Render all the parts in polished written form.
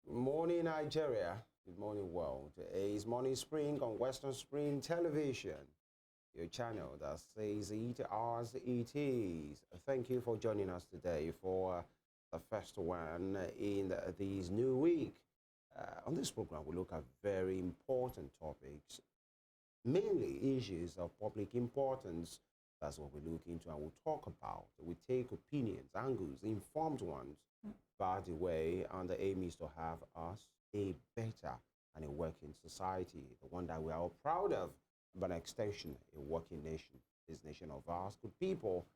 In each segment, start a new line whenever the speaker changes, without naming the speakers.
Good morning, Nigeria. Good morning, world. It's Morning Spring on Western Spring Television, your channel that says it as it is. Thank you for joining us today for the first one in this new week. On this program, we look at very important topics, mainly issues of public importance. That's what we look into and we'll talk about. We take opinions, angles, informed ones, by the way, and the aim is to have us a better and a working society, the one that we are all proud of, but an extension, a working nation. This nation of ours, good people,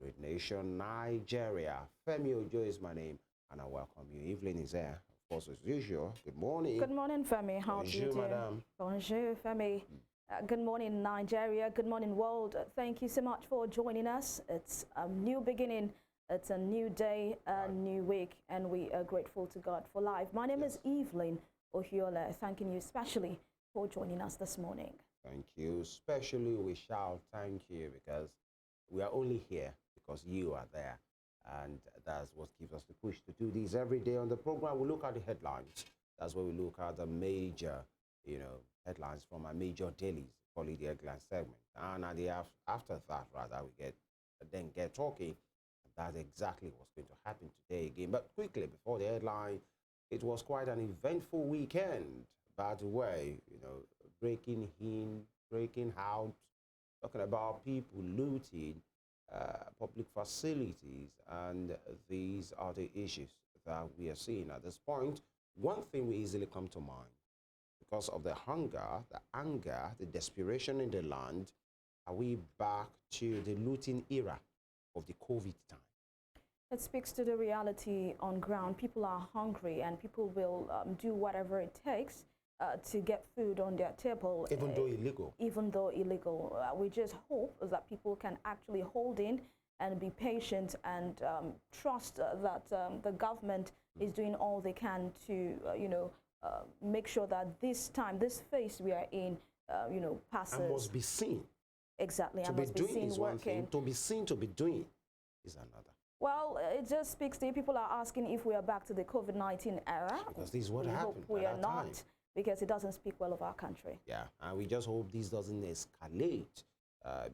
great nation, Nigeria. Femi Ojo is my name, and I welcome you. Evelyn is there, of course, as usual. Good morning.
Good morning, Femi. How do you do?
Madam.
Bonjour, Femi. Good morning, Nigeria. Good morning, world. Thank you so much for joining us. It's a new beginning. It's a new day, a new week, and we are grateful to God for life. My name is Evelyn Ohiolei, thanking you especially for joining us this morning.
Thank you. Especially we shall thank you because we are only here because you are there. And that's what gives us the push to do this every day on the program. We look at the headlines. That's where we look at the major, headlines from our major dailies, call it the headline segment. And at the after that, rather, we get talking. That's exactly what's going to happen today again. But quickly, before the headline, it was quite an eventful weekend. By the way, breaking in, breaking out, talking about people looting public facilities, and these are the issues that we are seeing at this point. One thing will easily come to mind because of the hunger, the anger, the desperation in the land. Are we back to the looting era of the COVID time?
It speaks to the reality on ground. People are hungry and people will do whatever it takes to get food on their table.
Even though illegal.
Even though illegal. We just hope that people can actually hold in and be patient and trust that the government is doing all they can to, make sure that this time, this phase we are in, passes.
And must be seen.
Exactly.
To be doing is one thing. To be seen, to be doing is another.
Well, it just speaks to people are asking if we are back to the COVID-19 era.
Because this is what happened.
We are not,
time.
because it doesn't speak well of our country.
Yeah, and we just hope this doesn't escalate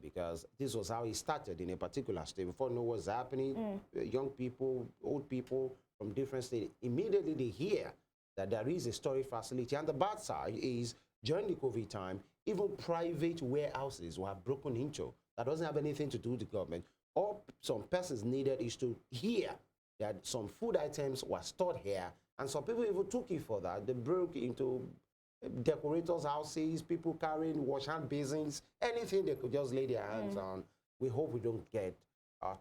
because this was how it started in a particular state. Before know what's happening, young people, old people from different states, immediately they hear that there is a storage facility. And the bad side is during the COVID time, even private warehouses were broken into. That doesn't have anything to do with the government. All some persons needed is to hear that some food items were stored here, and some people even took it for that. They broke into decorators' houses, people carrying wash hand basins, anything they could just lay their hands on. We hope we don't get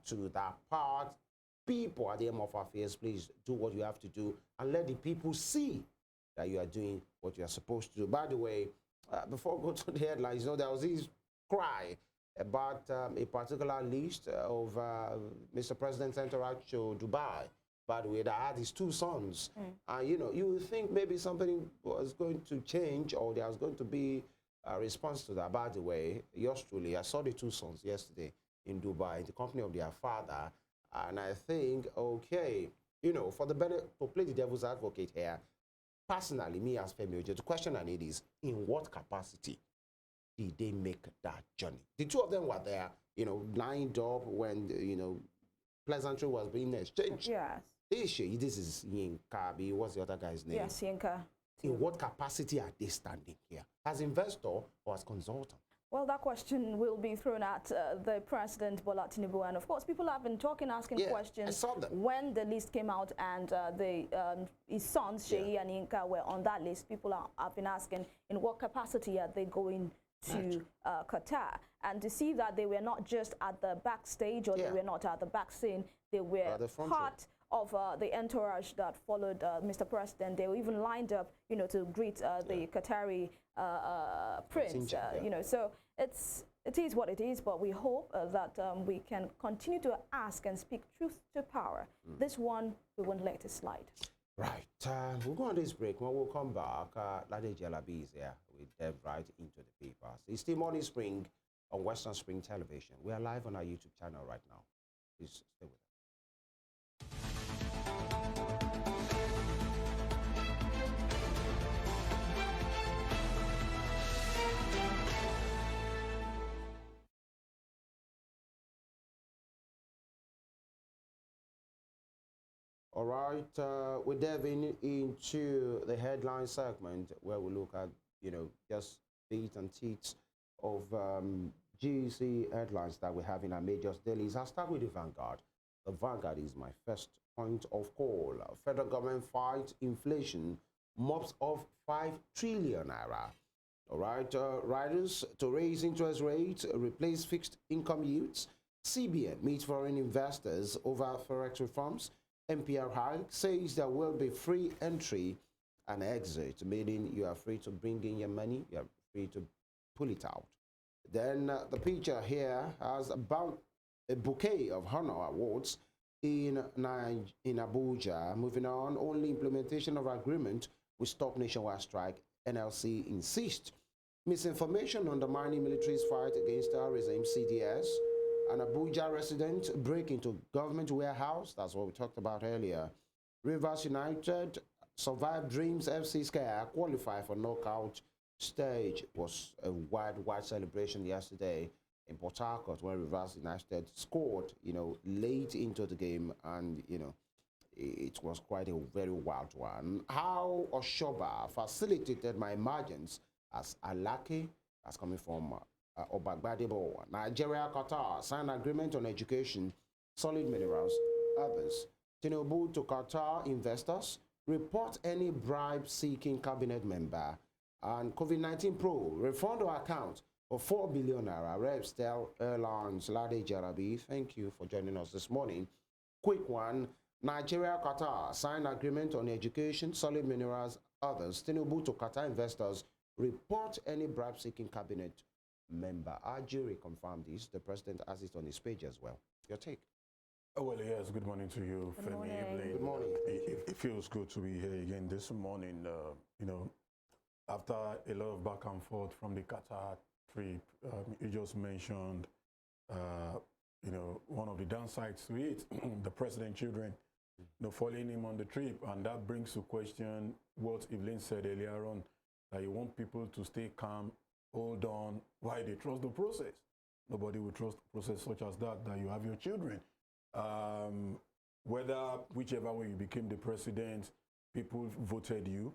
to that part. People at the end of our affairs, please do what you have to do and let the people see that you are doing what you are supposed to do. By the way, before we go to the headlines, there was this cry about a particular list of Mr. President's entourage to Dubai, by the way, that had his two sons. You would think maybe something was going to change or there was going to be a response to that. By the way, yours truly, I saw the two sons yesterday in Dubai, in the company of their father, and I think, okay, for the better, to play the devil's advocate here, personally, me as Femi Ojo, the question I need is, in what capacity did they make that journey? The two of them were there, lined up when, pleasantry was being exchanged.
Yes.
This is Yinka. What's the other guy's name?
Yes, Yinka.
In what capacity are they standing here? As investor or as consultant?
Well, that question will be thrown at the President, Bola Tinubu. And of course, people have been asking questions.
I saw them.
When the list came out and his sons, Sheyi and Yinka, were on that list, people have been asking, in what capacity are they going to Qatar? And to see that they were not just at the backstage or they were not at the back scene, they were part of the entourage that followed Mr. President. They were even lined up, to greet the Qatari prince. So it is what it is. But we hope that we can continue to ask and speak truth to power. This one we won't let it slide.
Right. We'll go on this break. When we'll come back, Lade Jalabi is here. We dive right into the papers. It's still Morning Spring on Western Spring Television. We are live on our YouTube channel right now. Please stay with us. All right, we're diving into the headline segment where we look at, just bits and teats of GC headlines that we have in our major dailies. I'll start with the Vanguard. The Vanguard is my first point of call. Federal government fights inflation, mops of 5 trillion naira. All right, riders to raise interest rates, replace fixed income yields. CBN meets foreign investors over forex reforms. NPR hike says there will be free entry and exit, meaning you are free to bring in your money, you are free to pull it out. Then the picture here has about a bouquet of honor awards in Abuja. Moving on, only implementation of agreement will stop nationwide strike, NLC insists. Misinformation undermining military's fight against terrorism, CDS. An Abuja resident break into government warehouse. That's what we talked about earlier. Rivers United survived Dreams FC scare, qualify for knockout stage. It was a wide celebration yesterday in Port Harcourt when Rivers United scored, late into the game, and it was quite a very wild one. How Oshoba facilitated my emergence as Alaki, that's coming from Obagbadebo. Nigeria, Qatar sign agreement on education, solid minerals, others. Tinubu to Qatar investors, report any bribe-seeking cabinet member. And COVID-19 Pro, refund or account for 4 billion naira. Reps tell airlines. Lade Jarabi, thank you for joining us this morning. Quick one, Nigeria, Qatar sign agreement on education, solid minerals, others. Tinubu to Qatar investors, report any bribe-seeking cabinet member. Our jury confirmed this. The president has it on his page as well. Your take?
Well, yes, good morning to you,
Good
Femi,
morning.
Evelyn.
Good morning.
It feels good to be here again this morning. After a lot of back and forth from the Qatar trip, you just mentioned, one of the downsides to it, the president's children, following him on the trip. And that brings to question what Evelyn said earlier on, that you want people to stay calm, hold on, why they trust the process. Nobody will trust the process such as that you have your children. Whichever way you became the president, people voted you.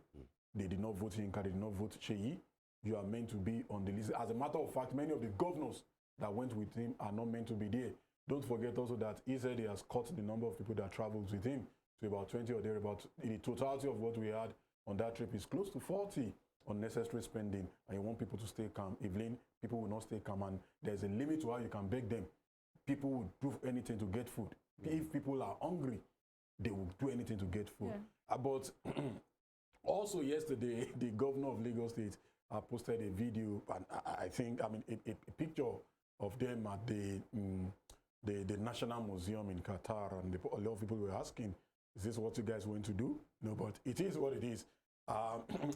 They did not vote Inka, they did not vote Sheyi. You are meant to be on the list. As a matter of fact, many of the governors that went with him are not meant to be there. Don't forget also that he said he has cut the number of people that traveled with him to about 20 or thereabouts. The totality of what we had on that trip is close to 40 unnecessary spending, and you want people to stay calm. Evelyn, people will not stay calm, and there's a limit to how you can beg them. People would do anything to get food. If people are hungry, they will do anything to get food. Yeah. But also yesterday, the governor of Lagos State posted a video, and a picture of them at the National Museum in Qatar, and a lot of people were asking, is this what you guys want to do? No, but it is what it is.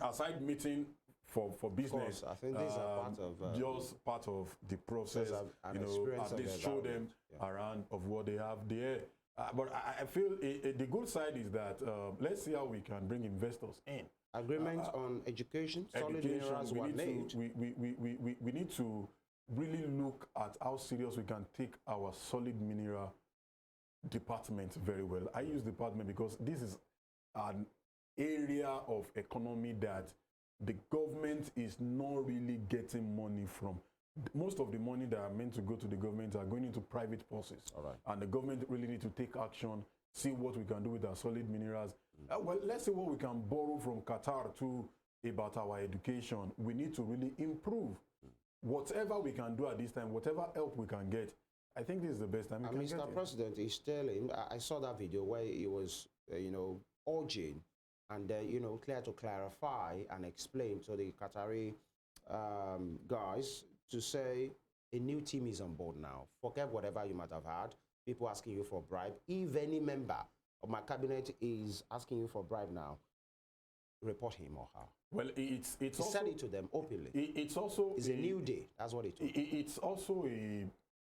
Aside meeting for business,
I think these are part of
just part of the process. At least show them around of what they have there. But I feel the good side is that let's see how we can bring investors in.
Agreement on education, solid minerals were made.
We need to really look at how serious we can take our solid mineral department very well. I use department because this is an area of economy that the government is not really getting money from. Most of the money that are meant to go to the government are going into private purses.
All right.
And the government really need to take action, see what we can do with our solid minerals. Well, let's see what we can borrow from Qatar too about our education. We need to really improve. Whatever we can do at this time, whatever help we can get, I think this is the best time we can get.
Mr. President is telling, I saw that video where he was, urging and, clear to clarify and explain to the Qatari guys to say a new team is on board now. Forget whatever you might have had. People asking you for a bribe. If any member of my cabinet is asking you for a bribe now, report him or her.
Well, he
said it to them openly.
It's a
new day. That's what it is.
It's also a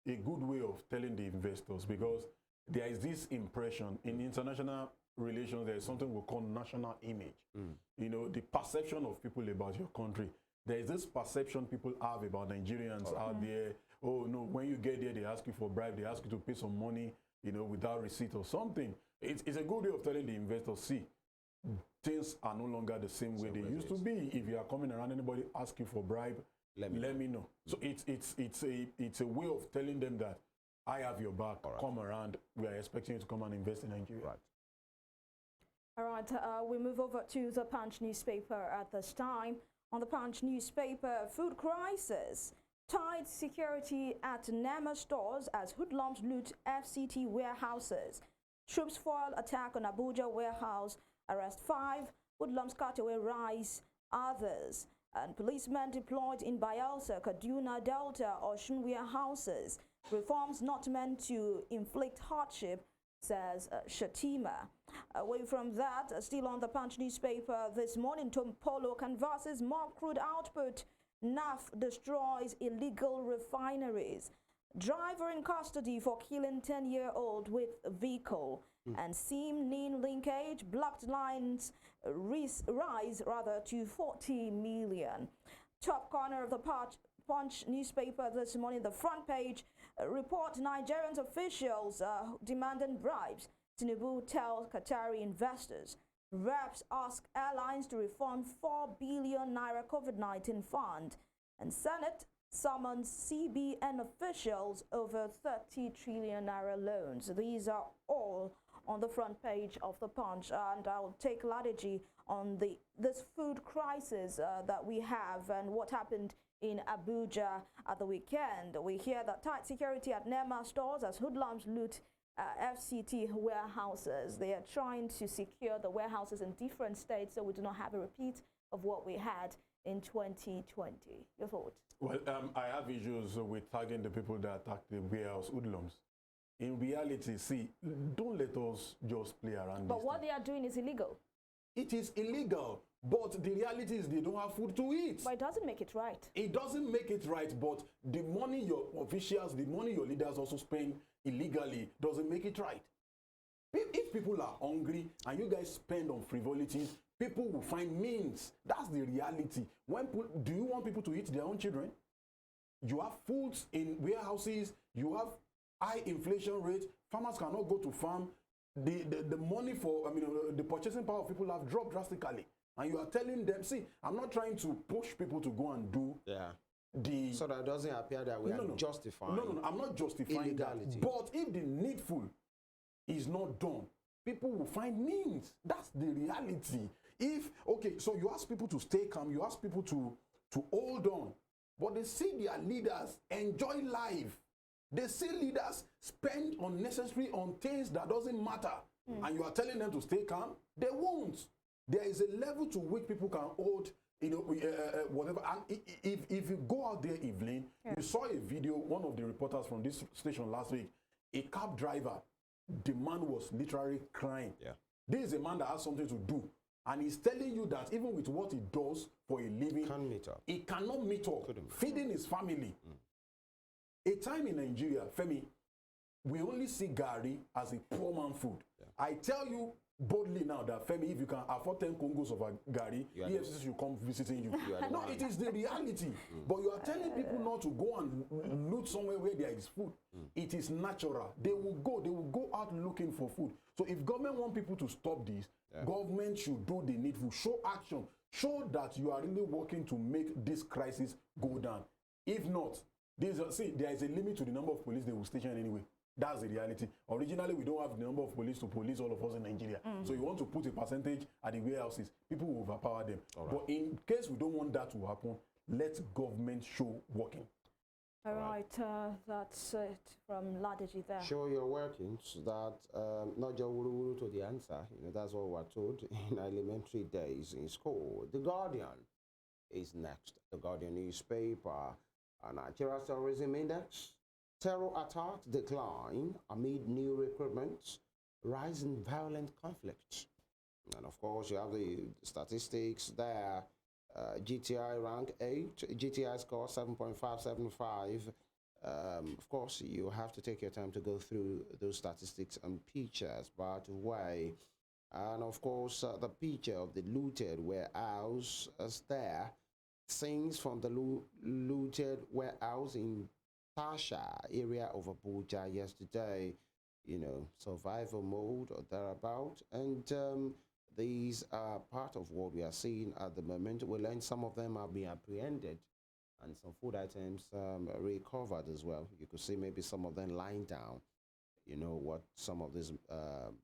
good way of telling the investors, because there is this impression in international relations. There is something we call national image. The perception of people about your country. There is this perception people have about Nigerians out there. Oh no, when you get there, they ask you for a bribe. They ask you to pay some money, without receipt or something. it's a good way of telling the investors, see, things are no longer the same way they used to be. If you are coming around, anybody ask you for bribe, let me know. So it's a way of telling them that I have your back. Right. Come around. We are expecting you to come and invest in Nigeria.
Right.
All right. We move over to the Punch newspaper at this time. On the Punch newspaper, food crisis. Tight security at Nema stores as hoodlums loot FCT warehouses. Troops foil attack on Abuja warehouse. Arrest 5. Hoodlums cut away rise others. And policemen deployed in Bayelsa, Kaduna, Delta, Osun warehouses. Reforms not meant to inflict hardship, says Shatima. Away from that, still on the Punch newspaper this morning, Tom Polo canvasses mob crude output. NAF destroys illegal refineries. Driver in custody for killing 10-year-old with vehicle. And SIM-NIN linkage, blocked lines rise to 40 million. Top corner of the Punch newspaper this morning, the front page, report Nigerian officials demanding bribes. Tinubu tells Qatari investors. Reps ask airlines to refund 4 billion naira COVID-19 fund. And Senate summons CBN officials over 30 trillion naira loans. These are all on the front page of the Punch, and I'll take Ladeji on this food crisis that we have and what happened in Abuja at the weekend. We hear that tight security at Nema stores as hoodlums loot FCT warehouses. They are trying to secure the warehouses in different states so we do not have a repeat of what we had in 2020. Your thoughts?
Well, I have issues with tagging the people that attack the warehouse hoodlums. In reality, see, don't let us just play around.
But what they are doing is illegal.
It is illegal, but the reality is they don't have food to eat.
But it doesn't make it right.
It doesn't make it right, but the money your officials, the money your leaders also spend illegally doesn't make it right. If people are hungry and you guys spend on frivolities, people will find means. That's the reality. Do you want people to eat their own children? You have foods in warehouses, you have high inflation rate, farmers cannot go to farm. The money for, the purchasing power of people have dropped drastically. And you are telling them, see, I'm not trying to push people to go and do
so that it doesn't appear that we are justifying.
No, I'm not justifying
illegality.
That. But if the needful is not done, people will find means. That's the reality. So you ask people to stay calm, you ask people to hold on, but they see their leaders enjoy life. They see leaders spend unnecessary on things that doesn't matter. And you are telling them to stay calm, they won't. There is a level to which people can hold, whatever. And if you go out there, Evelyn, you saw a video, one of the reporters from this station last week, a cab driver, the man was literally crying. Yeah. This is a man that has something to do. And he's telling you that even with what he does for a living, he cannot meet up, feeding his family. A time in Nigeria, Femi, we only see Gari as a poor man food. Yeah. I tell you boldly now that, Femi, if you can afford 10 Congos of a Gari, EFCC should come visiting you. No, it is the reality. But you are telling people not to go and loot somewhere where there is food. It is natural. They will go out looking for food. So if government want people to stop this, government should do the needful. Show action. Show that you are really working to make this crisis go down. If not, there is a limit to the number of police they will station anyway. That's the reality. Originally, we don't have the number of police to police all of us in Nigeria. So you want to put a percentage at the warehouses, people will overpower them. But in case we don't want that to happen, let government show working.
All right, that's it from Ladeji there.
Show your workings, that not just wuru to the answer. That's what we're told in elementary days in school. The Guardian is next. The Guardian newspaper. Nigeria's terrorism index, terror attacks decline amid new recruitments, rise in violent conflicts. And of course, you have the statistics there. GTI rank 8, GTI score 7.575. Of course, you have to take your time to go through those statistics and pictures, by the way. And of course, the picture of the looted warehouse is there. Scenes from the looted warehouse in Tasha area of Abuja yesterday. survival mode or thereabout. And these are part of what we are seeing at the moment. We learned some of them have been apprehended and some food items recovered as well. You could see maybe some of them lying down. What some of these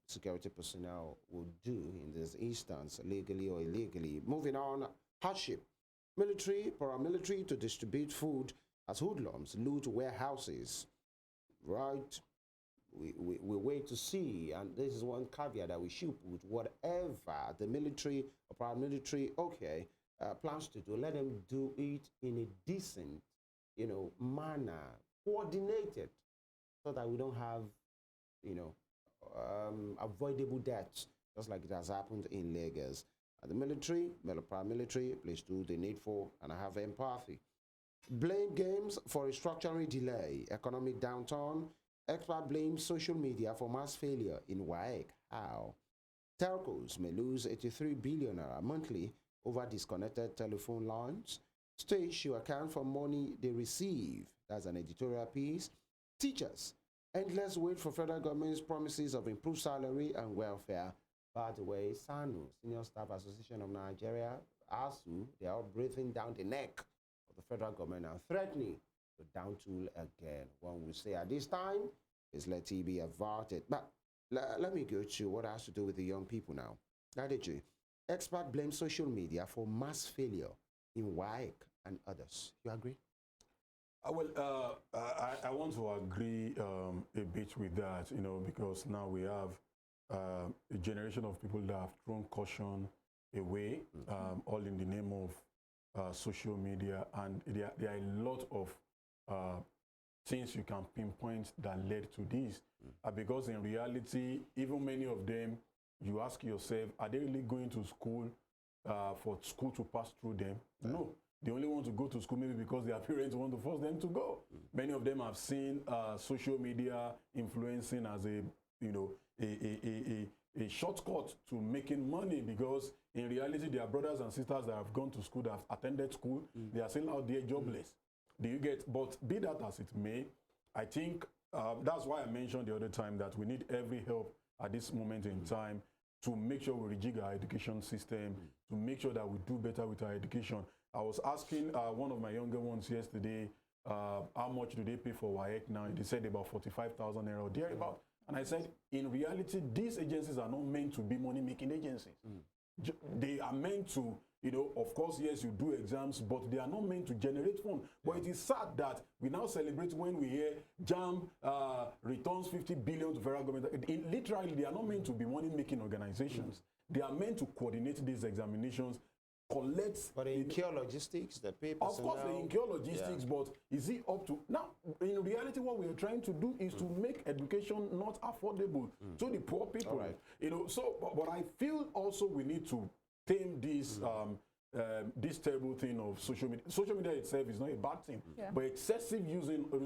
security personnel will do in this instance, legally or illegally. Moving on, hardship. Military, paramilitary to distribute food as hoodlums loot warehouses. Right? We wait to see, and this is one caveat that we should put. Whatever the military or paramilitary, plans to do, let them do it in a decent, manner, coordinated, so that we don't have, avoidable deaths, just like it has happened in Lagos. The military, paramilitary, please do the needful and have empathy. Blame games for restructuring delay, economic downturn. Expert blames social media for mass failure in WAEC. How? Telcos may lose 83 billion monthly over disconnected telephone lines. States should account for money they receive. That's an editorial piece. Teachers, endless wait for federal government's promises of improved salary and welfare. By the way, SANU, Senior Staff Association of Nigeria, ASU, they are breathing down the neck of the federal government and threatening to down tool again. One would say at this time is let it be averted. But let me go to what has to do with the young people now. Strategy. Expert blames social media for mass failure in WAEC and others. You agree?
I want to agree a bit with that, because now we have a generation of people that have thrown caution away, all in the name of social media, and there are a lot of things you can pinpoint that led to this. Because in reality, even many of them, you ask yourself, are they really going to school for school to pass through them? No. They only want to go to school maybe because their parents want to force them to go. Many of them have seen social media influencing as a shortcut to making money, because in reality, their brothers and sisters that have gone to school, that have attended school, they are still out there jobless. Do you get? But be that as it may, I think that's why I mentioned the other time that we need every help at this moment in time to make sure we rejig our education system, to make sure that we do better with our education. I was asking one of my younger ones yesterday, how much do they pay for WAEC now? They said about 45,000 naira or thereabout. And I said, in reality, these agencies are not meant to be money-making agencies. They are meant to, of course, yes, you do exams, but they are not meant to generate funds. But it is sad that we now celebrate when we hear JAMB returns 50 billion to federal government. Literally, they are not meant to be money-making organizations. They are meant to coordinate these examinations, collect.
But they incur logistics, the papers.
Of course, they incur logistics, but is it up to now? In reality, what we are trying to do is to make education not affordable to the poor people. Right. But I feel also we need to tame this this terrible thing of social media. Social media itself is not a bad thing, but excessive usage of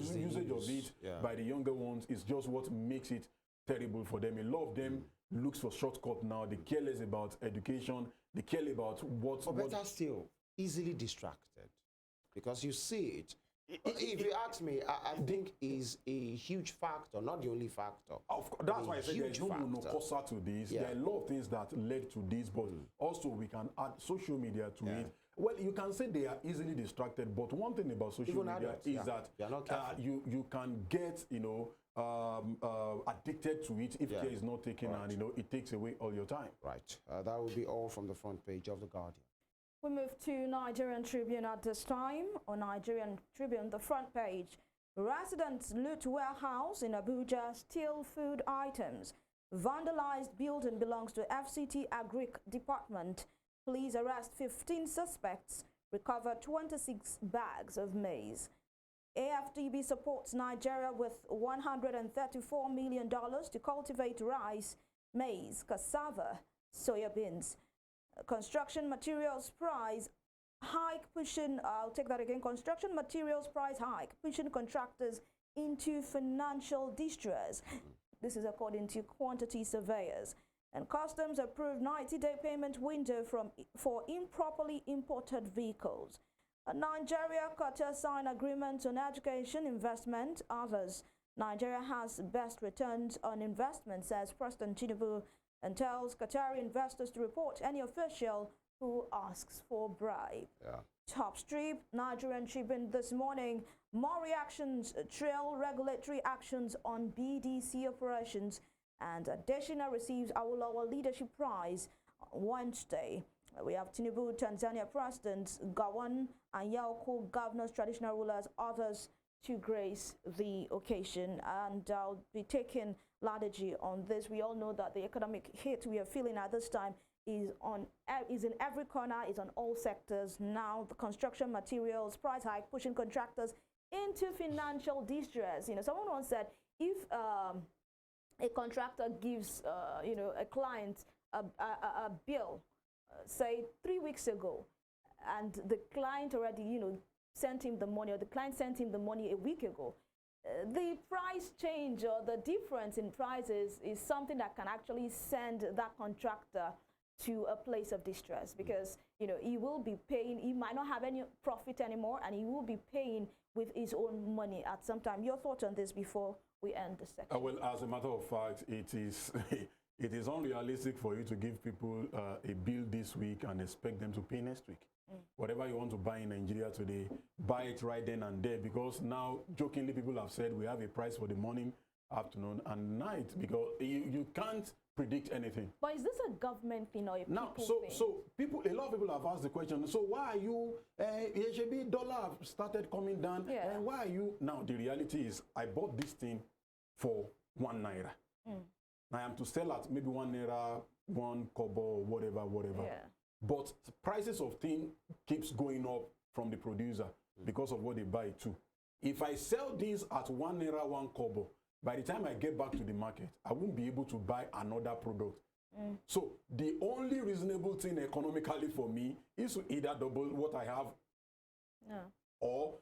it by the younger ones is just what makes it terrible for them. A lot of them looks for shortcut now. They care less about education. They care about what.
But better still, easily distracted, because you see it. If you ask me, I think is a huge factor, not the only factor.
Of course, that's why I said there's no monocosa to this. There are a lot of things that led to this, but also we can add social media to it. Well, you can say they are easily distracted, but one thing about social media is that you can get addicted to it if care is not taken, and it takes away all your time.
Right. That will be all from the front page of the Guardian.
We move to Nigerian Tribune at this time. On Nigerian Tribune, the front page, residents loot warehouse in Abuja, steal food items. Vandalized building belongs to FCT Agric Department. Police arrest 15 suspects, recover 26 bags of maize. AFDB supports Nigeria with $134 million to cultivate rice, maize, cassava, soya beans. Construction materials price hike pushing, I'll take that again, construction materials price hike pushing contractors into financial distress. This is according to quantity surveyors. And customs approved 90-day payment window for improperly imported vehicles. Nigeria, Qatar sign agreements on education, investment, others. Nigeria has best returns on investment, says President Tinubu, and tells Qatari investors to report any official who asks for bribe.
Yeah.
Top strip, Nigerian Tribune this morning. More reactions trail regulatory actions on BDC operations, and Adesina receives Awolowo Leadership Prize on Wednesday. We have Tinubu, Tanzania President, Gawan and Yauko governors, traditional rulers, others to grace the occasion. And I'll be taking Ladeji on this. We all know that the economic hit we are feeling at this time is in every corner, is on all sectors. Now the construction materials price hike pushing contractors into financial distress. You know, someone once said if a contractor gives a client a bill, say 3 weeks ago, and the client already sent him the money, or the client sent him the money a week ago, the price change or the difference in prices is something that can actually send that contractor to a place of distress, because he will be paying, he might not have any profit anymore, and he will be paying with his own money at some time. Your thoughts on this before we end the section?
Well, as a matter of fact, it is it is unrealistic for you to give people a bill this week and expect them to pay next week. Whatever you want to buy in Nigeria today, buy it right then and there, because now, jokingly, people have said we have a price for the morning, afternoon, and night, because you can't predict anything.
But is this a government thing or a people thing?
So people, a lot of people have asked the question, so why are you, HB dollar started coming down, and why are you, now the reality is, I bought this thing for 1 naira. I am to sell at maybe 1 naira, 1 kobo, whatever. Yeah. But prices of things keeps going up from the producer because of what they buy too. If I sell these at 1 naira, 1 kobo, by the time I get back to the market, I won't be able to buy another product. So the only reasonable thing economically for me is to either double what I have or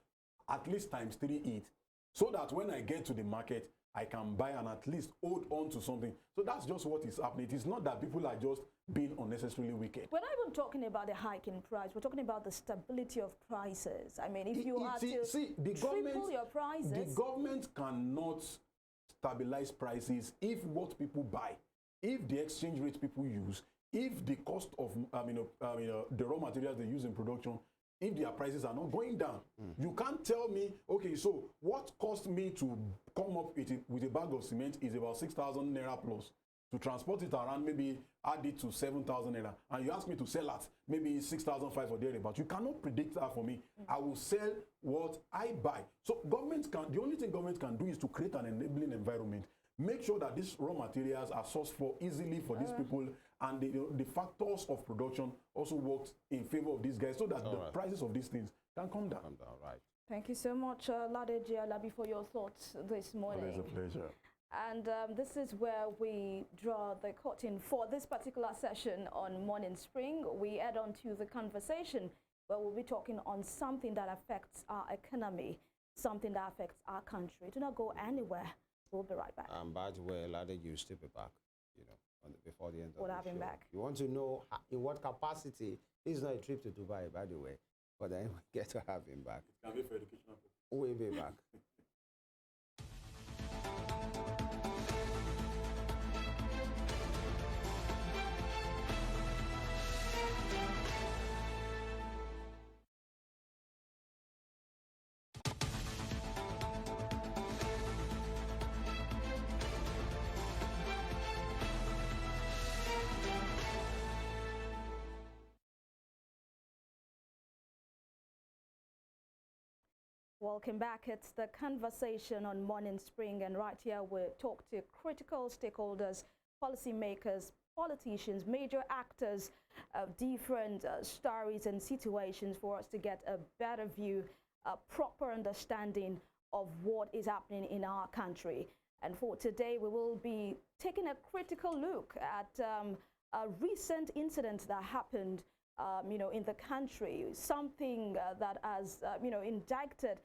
at least times 3 it, so that when I get to the market, I can buy and at least hold on to something. So that's just what is happening. It is not that people are just being unnecessarily wicked.
We're not even talking about the hike in price. We're talking about the stability of prices. I mean, if you are to triple your prices...
The government cannot stabilize prices if what people buy, if the exchange rate people use, if the cost of the raw materials they use in production, if their prices are not going down. You can't tell me, okay, so what cost me to come up with a bag of cement is about 6,000 naira plus. To transport it around, maybe add it to 7,000 naira. And you ask me to sell at maybe 6,500 or thereabout. You cannot predict that for me. I will sell what I buy. So the only thing government can do is to create an enabling environment. Make sure that these raw materials are sourced for easily for these people, and the factors of production also works in favor of these guys, so that the prices of these things can come down.
Right.
Thank you so much, Ladeji Alabi, for your thoughts this morning.
Always a pleasure.
And this is where we draw the curtain for this particular session on Morning Spring. We head on to the conversation where we'll be talking on something that affects our economy, something that affects our country. Do not go anywhere. We'll be right back.
By the way, Ladeji, you still be back, before the end of the show.
We'll have him back.
You want to know in what capacity? This is not a trip to Dubai, by the way, but then we get to have him back.
It can be for educational purposes.
We'll be back.
Welcome back. It's the conversation on Morning Spring, and right here we talk to critical stakeholders, policymakers, politicians, major actors of different stories and situations for us to get a better view, a proper understanding of what is happening in our country. And for today, we will be taking a critical look at a recent incident that happened in the country, something that has, indicted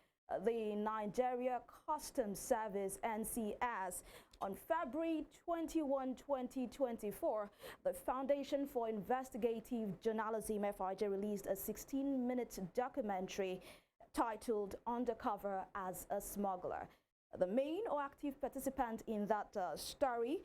the Nigeria Customs Service, NCS. On February 21, 2024, the Foundation for Investigative Journalism, FIJ, released a 16-minute documentary titled Undercover as a Smuggler. The main or active participant in that story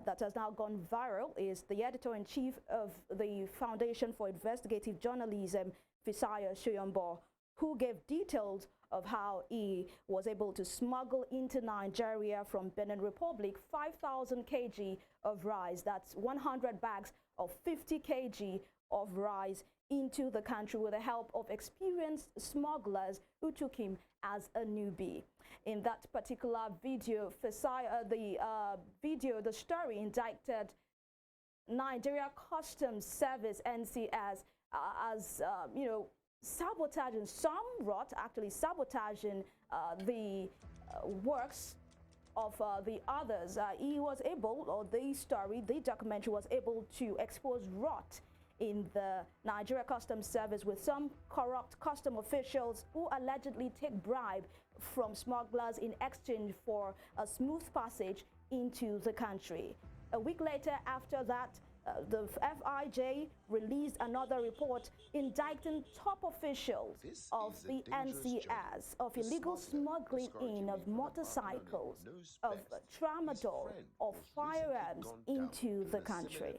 that has now gone viral is the editor-in-chief of the Foundation for Investigative Journalism, Fisayo Soyombo, who gave details of how he was able to smuggle into Nigeria from Benin Republic 5,000 kg of rice, that's 100 bags of 50 kg of rice, into the country with the help of experienced smugglers who took him as a newbie. In that particular video, the story indicted Nigeria Customs Service (NCS) as sabotaging, somewhat actually sabotaging the works of the others. He was able, or the documentary was able to expose rot in the Nigeria Customs Service, with some corrupt custom officials who allegedly take bribe from smugglers in exchange for a smooth passage into the country. A week later, after that, the FIJ released another report indicting top officials of the NCS of illegal smuggling in of motorcycles, of tramadol, of firearms into the country.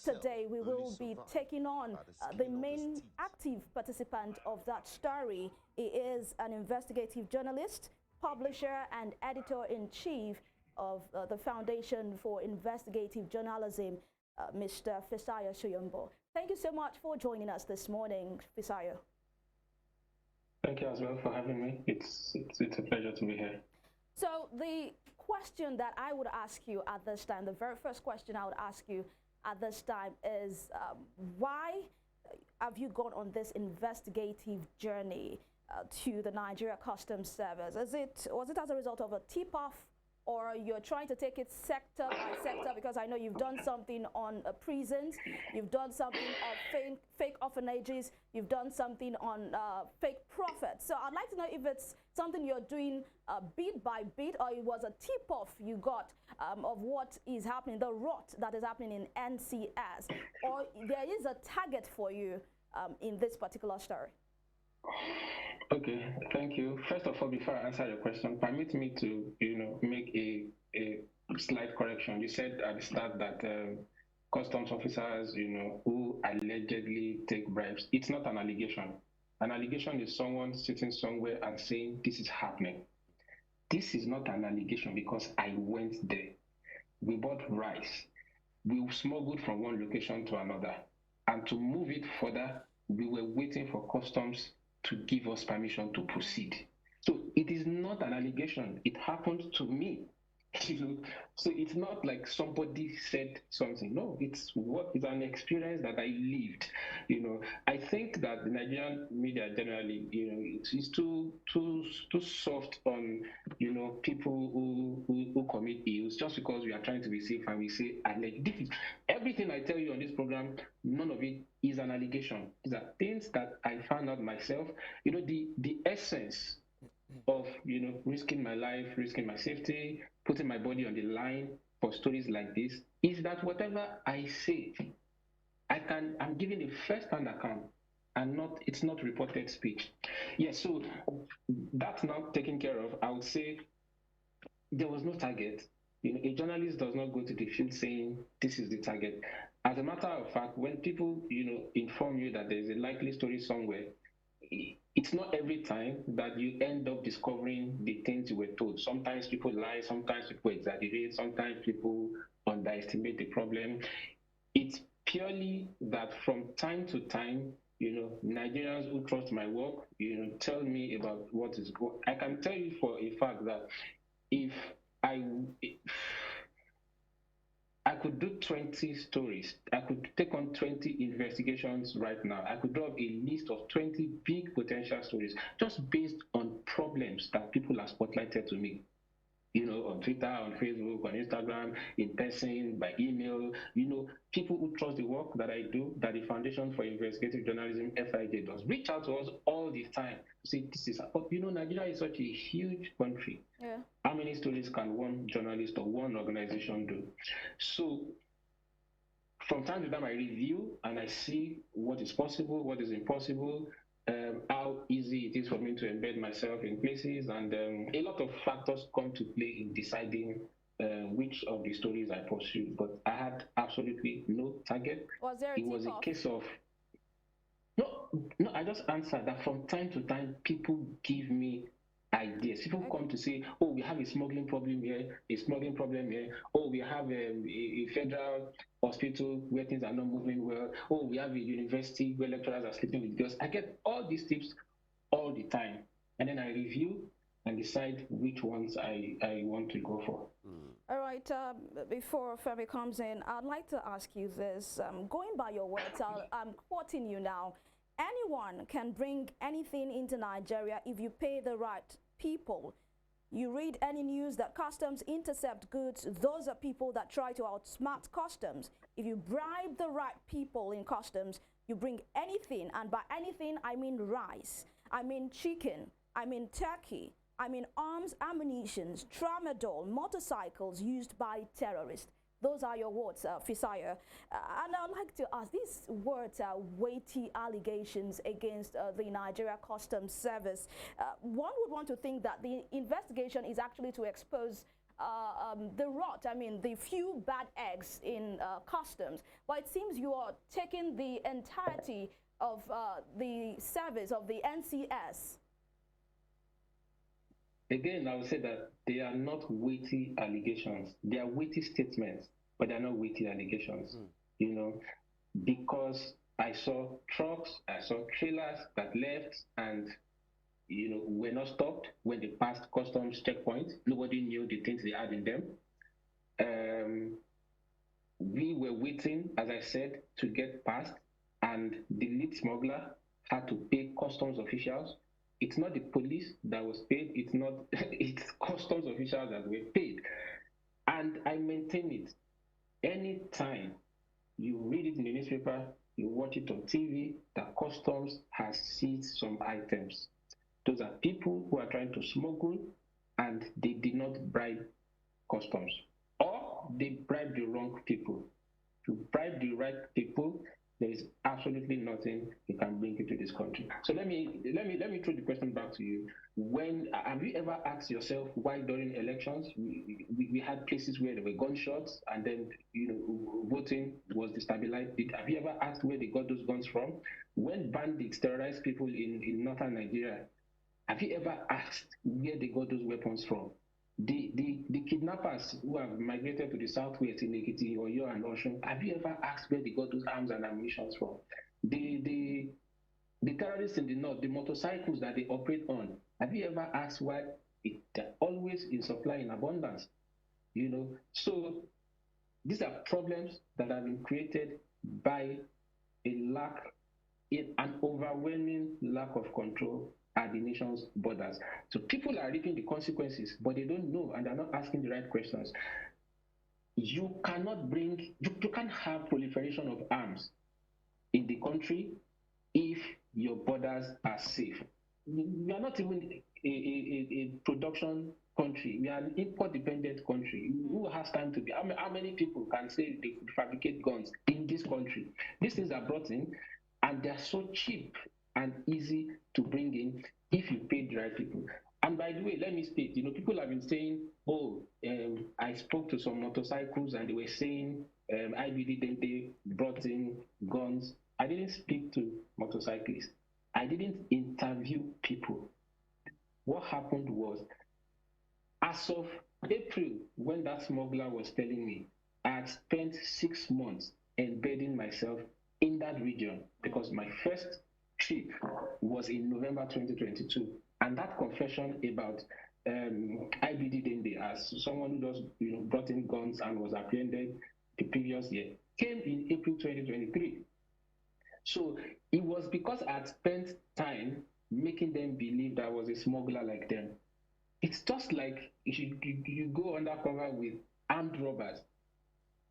Today, we will be taking on the main active participant of that story. He is an investigative journalist, publisher, and editor-in-chief of the Foundation for Investigative Journalism, Mr. Fisayo Soyombo. Thank you so much for joining us this morning, Fisayo.
Thank you as well for having me. It's a pleasure to be here.
So the question that I would ask you at this time, the very first question I would ask you at this time is, why have you gone on this investigative journey to the Nigeria Customs Service? Was it as a result of a tip-off, or you're trying to take it sector by sector? Because I know you've done something on prisons, you've done something on fake orphanages, you've done something on fake prophets. So I'd like to know if it's something you're doing bit by bit, or it was a tip-off you got of what is happening, the rot that is happening in NCS, or there is a target for you in this particular story.
Okay, thank you. First of all, before I answer your question, permit me to, make a slight correction. You said at the start that customs officers, who allegedly take bribes. It's not an allegation. An allegation is someone sitting somewhere and saying this is happening. This is not an allegation because I went there. We bought rice. We smuggled from one location to another. And to move it further, we were waiting for customs to give us permission to proceed. So it is not an allegation. It happened to me. So it's not like somebody said something. No, it's an experience that I lived. I think that the Nigerian media generally, is too soft on, people who commit ills just because we are trying to be safe and we say everything I tell you on this program, none of it is an allegation. These are things that I found out myself. The essence of risking my life, risking my safety, putting my body on the line for stories like this is that whatever I say, I'm giving a first-hand account, and it's not reported speech. Yes, so that's not taken care of. I would say there was no target. A journalist does not go to the field saying this is the target. As a matter of fact, when people inform you that there's a likely story somewhere, it's not every time that you end up discovering the things you were told. Sometimes people lie, sometimes people exaggerate, sometimes people underestimate the problem. It's purely that from time to time, Nigerians who trust my work, tell me about what is going on. I can tell you for a fact that if I could do 20 stories. I could take on 20 investigations right now. I could draw up a list of 20 big potential stories just based on problems that people have spotlighted to me. On Twitter, on Facebook, on Instagram, in person, by email. People who trust the work that I do, that the Foundation for Investigative Journalism, FIJ, does, reach out to us all the time to say this is. But Nigeria is such a huge country.
Yeah.
How many stories can one journalist or one organization do? So from time to time, I review and I see what is possible, what is impossible. how easy it is for me to embed myself in places, and a lot of factors come to play in deciding which of the stories I pursue. But I had absolutely no target.
Was there a
It was a
tip-off?
case of no, no. I just answered that from time to time, people give me ideas. People come to say, "Oh, we have a smuggling problem here, a smuggling problem here. Oh, we have a federal hospital where things are not moving well. Oh, we have a university where lecturers are sleeping with girls." I get all these tips all the time, and then I review and decide which ones I want to go for.
All right, before Femi comes in, I'd like to ask you this. Going by your words, I'm quoting you now. Anyone can bring anything into Nigeria if you pay the right people. You read any news that customs intercept goods, those are people that try to outsmart customs. If you bribe the right people in customs, you bring anything, and by anything, I mean rice, I mean chicken, I mean turkey, I mean arms, ammunitions, tramadol, motorcycles used by terrorists. Those are your words, Fisayo. And I'd like to ask, these words are weighty allegations against the Nigeria Customs Service. One would want to think that the investigation is actually to expose the rot, I mean, the few bad eggs in customs. But it seems you are taking the entirety of the service of the NCS.
Again, I would say that they are not weighty allegations. They are weighty statements, but they are not weighty allegations. You know, because I saw trucks, I saw trailers that left and were not stopped when they passed customs checkpoint. Nobody knew the things they had in them. We were waiting, as I said, to get past, and the lead smuggler had to pay customs officials. It's not the police that was paid, it's customs officials that were paid. And I maintain it. Anytime you read it in the newspaper, you watch it on TV, that customs has seized some items. Those are people who are trying to smuggle and they did not bribe customs. Or they bribe the wrong people. To bribe the right people, there is absolutely nothing you can bring into this country. So let me throw the question back to you. When have you ever asked yourself why during elections we had places where there were gunshots and then voting was destabilized? Have you ever asked where they got those guns from? When bandits terrorized people in northern Nigeria, have you ever asked where they got those weapons from? The kidnappers who have migrated to the southwest in Ekiti, Oyo, and Osun, have you ever asked where they got those arms and ammunition from? The terrorists in the north, the motorcycles that they operate on, have you ever asked why they're always in supply in abundance? So these are problems that have been created by an overwhelming lack of control at the nation's borders. So people are reaping the consequences, but they don't know and they're not asking the right questions. You can't have proliferation of arms in the country if your borders are safe. We are not even a production country. We are an import-dependent country. Who has time to be? How many people can say they fabricate guns in this country? These things are brought in, and they're so cheap and easy to bring in if you pay the right people. And by the way, let me state, people have been saying, I spoke to some motorcycles and they were saying IBD they brought in guns. I didn't speak to motorcyclists. I didn't interview people. What happened was, as of April, when that smuggler was telling me, I had spent 6 months embedding myself in that region because my first trip was in November 2022, and that confession about IBD Dende as someone who just brought in guns and was apprehended the previous year came in April 2023. So it was because I had spent time making them believe that I was a smuggler like them. It's just like you go undercover with armed robbers,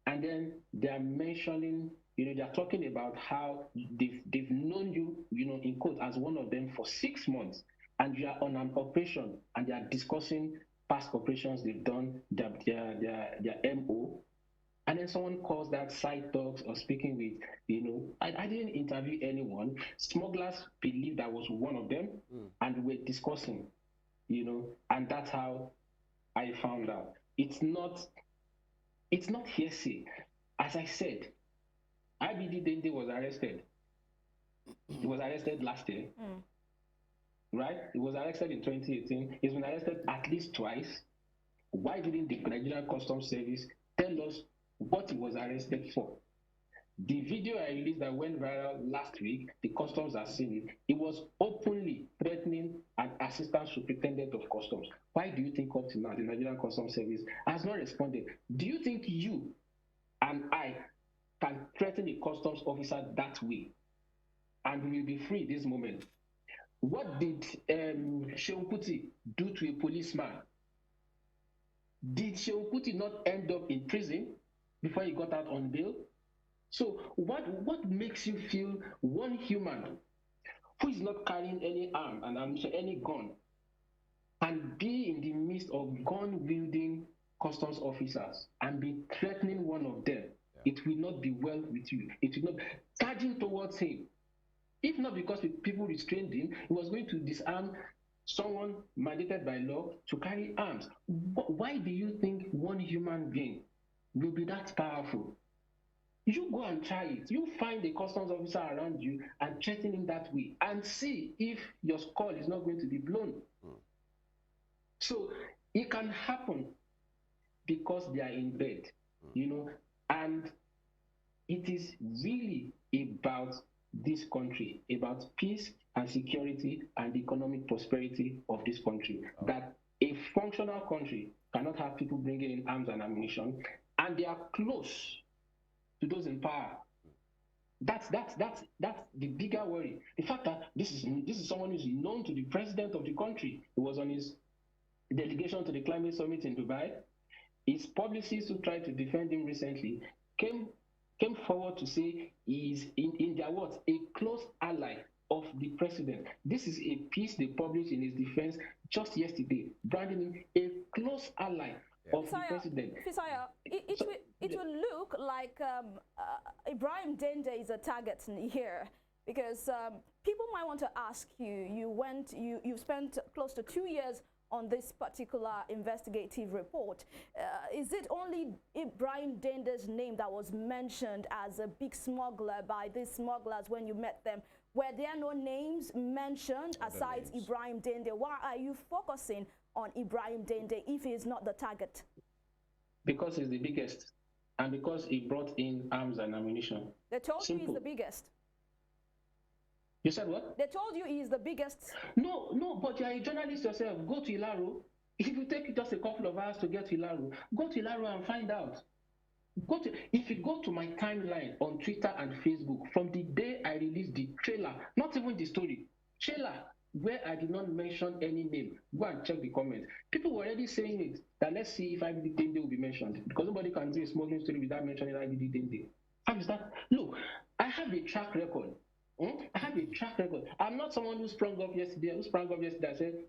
and then they are mentioning, they are talking about how they've known you, in quote, as one of them for 6 months, and you are on an operation, and they are discussing past operations they've done, their MO, and then someone calls that side talks or speaking with, I didn't interview anyone. Smugglers believed I was one of them, and we're discussing, and that's how I found out. It's not hearsay. As I said, IBD Dende was arrested. He was arrested last year, right? He was arrested in 2018. He's been arrested at least twice. Why didn't the Nigerian Customs Service tell us what he was arrested for? The video I released that went viral last week, the customs are seeing it. It was openly threatening an assistant superintendent of customs. Why do you think up to now the Nigerian Customs Service has not responded? Do you think you and I can threaten a customs officer that way and we will be free this moment? What did Seun Kuti do to a policeman? Did Seun Kuti not end up in prison before he got out on bail? So what makes you feel one human who is not carrying any arm and any gun and be in the midst of gun-wielding customs officers and be threatening one of them? Yeah. It will not be well with you. It will not charging towards him. If not because people restrained him, he was going to disarm someone mandated by law to carry arms. Why do you think one human being will be that powerful? You go and try it. You find a customs officer around you and threaten him that way and see if your skull is not going to be blown. So it can happen because they are in bed, and it is really about this country, about peace and security and economic prosperity of this country. That a functional country cannot have people bringing in arms and ammunition, and they are close to those in power. That's the bigger worry. The fact that this is someone who's known to the president of the country. He was on his delegation to the climate summit in Dubai. His publicists who tried to defend him recently came forward to say he is in their words a close ally of the president. This is a piece they published in his defense just yesterday, branding him a close ally of the president.
Fisayo, it will look like Ibrahim Dende is a target here, because people might want to ask you, you spent close to 2 years on this particular investigative report. Is it only Ibrahim Dende's name that was mentioned as a big smuggler by these smugglers when you met them? Were there no names mentioned aside Ibrahim Dende? Why are you focusing on Ibrahim Dende if he is not the target?
Because he's the biggest, and because he brought in arms and ammunition.
They told you he's the biggest.
You said what?
They told you he's the biggest.
No, but you're a journalist yourself. Go to Ilaro. If you take just a couple of hours to get to Ilaro, go to Ilaro and find out. If you go to my timeline on Twitter and Facebook, from the day I released the trailer, not even the story, trailer, where I did not mention any name, go and check the comments. People were already saying it, that let's see if IBD Dende will be mentioned, because nobody can do a smuggling story without mentioning IBD Dende. How is that? Look, I have a track record. I have a track record. I'm not someone who sprang up yesterday and said,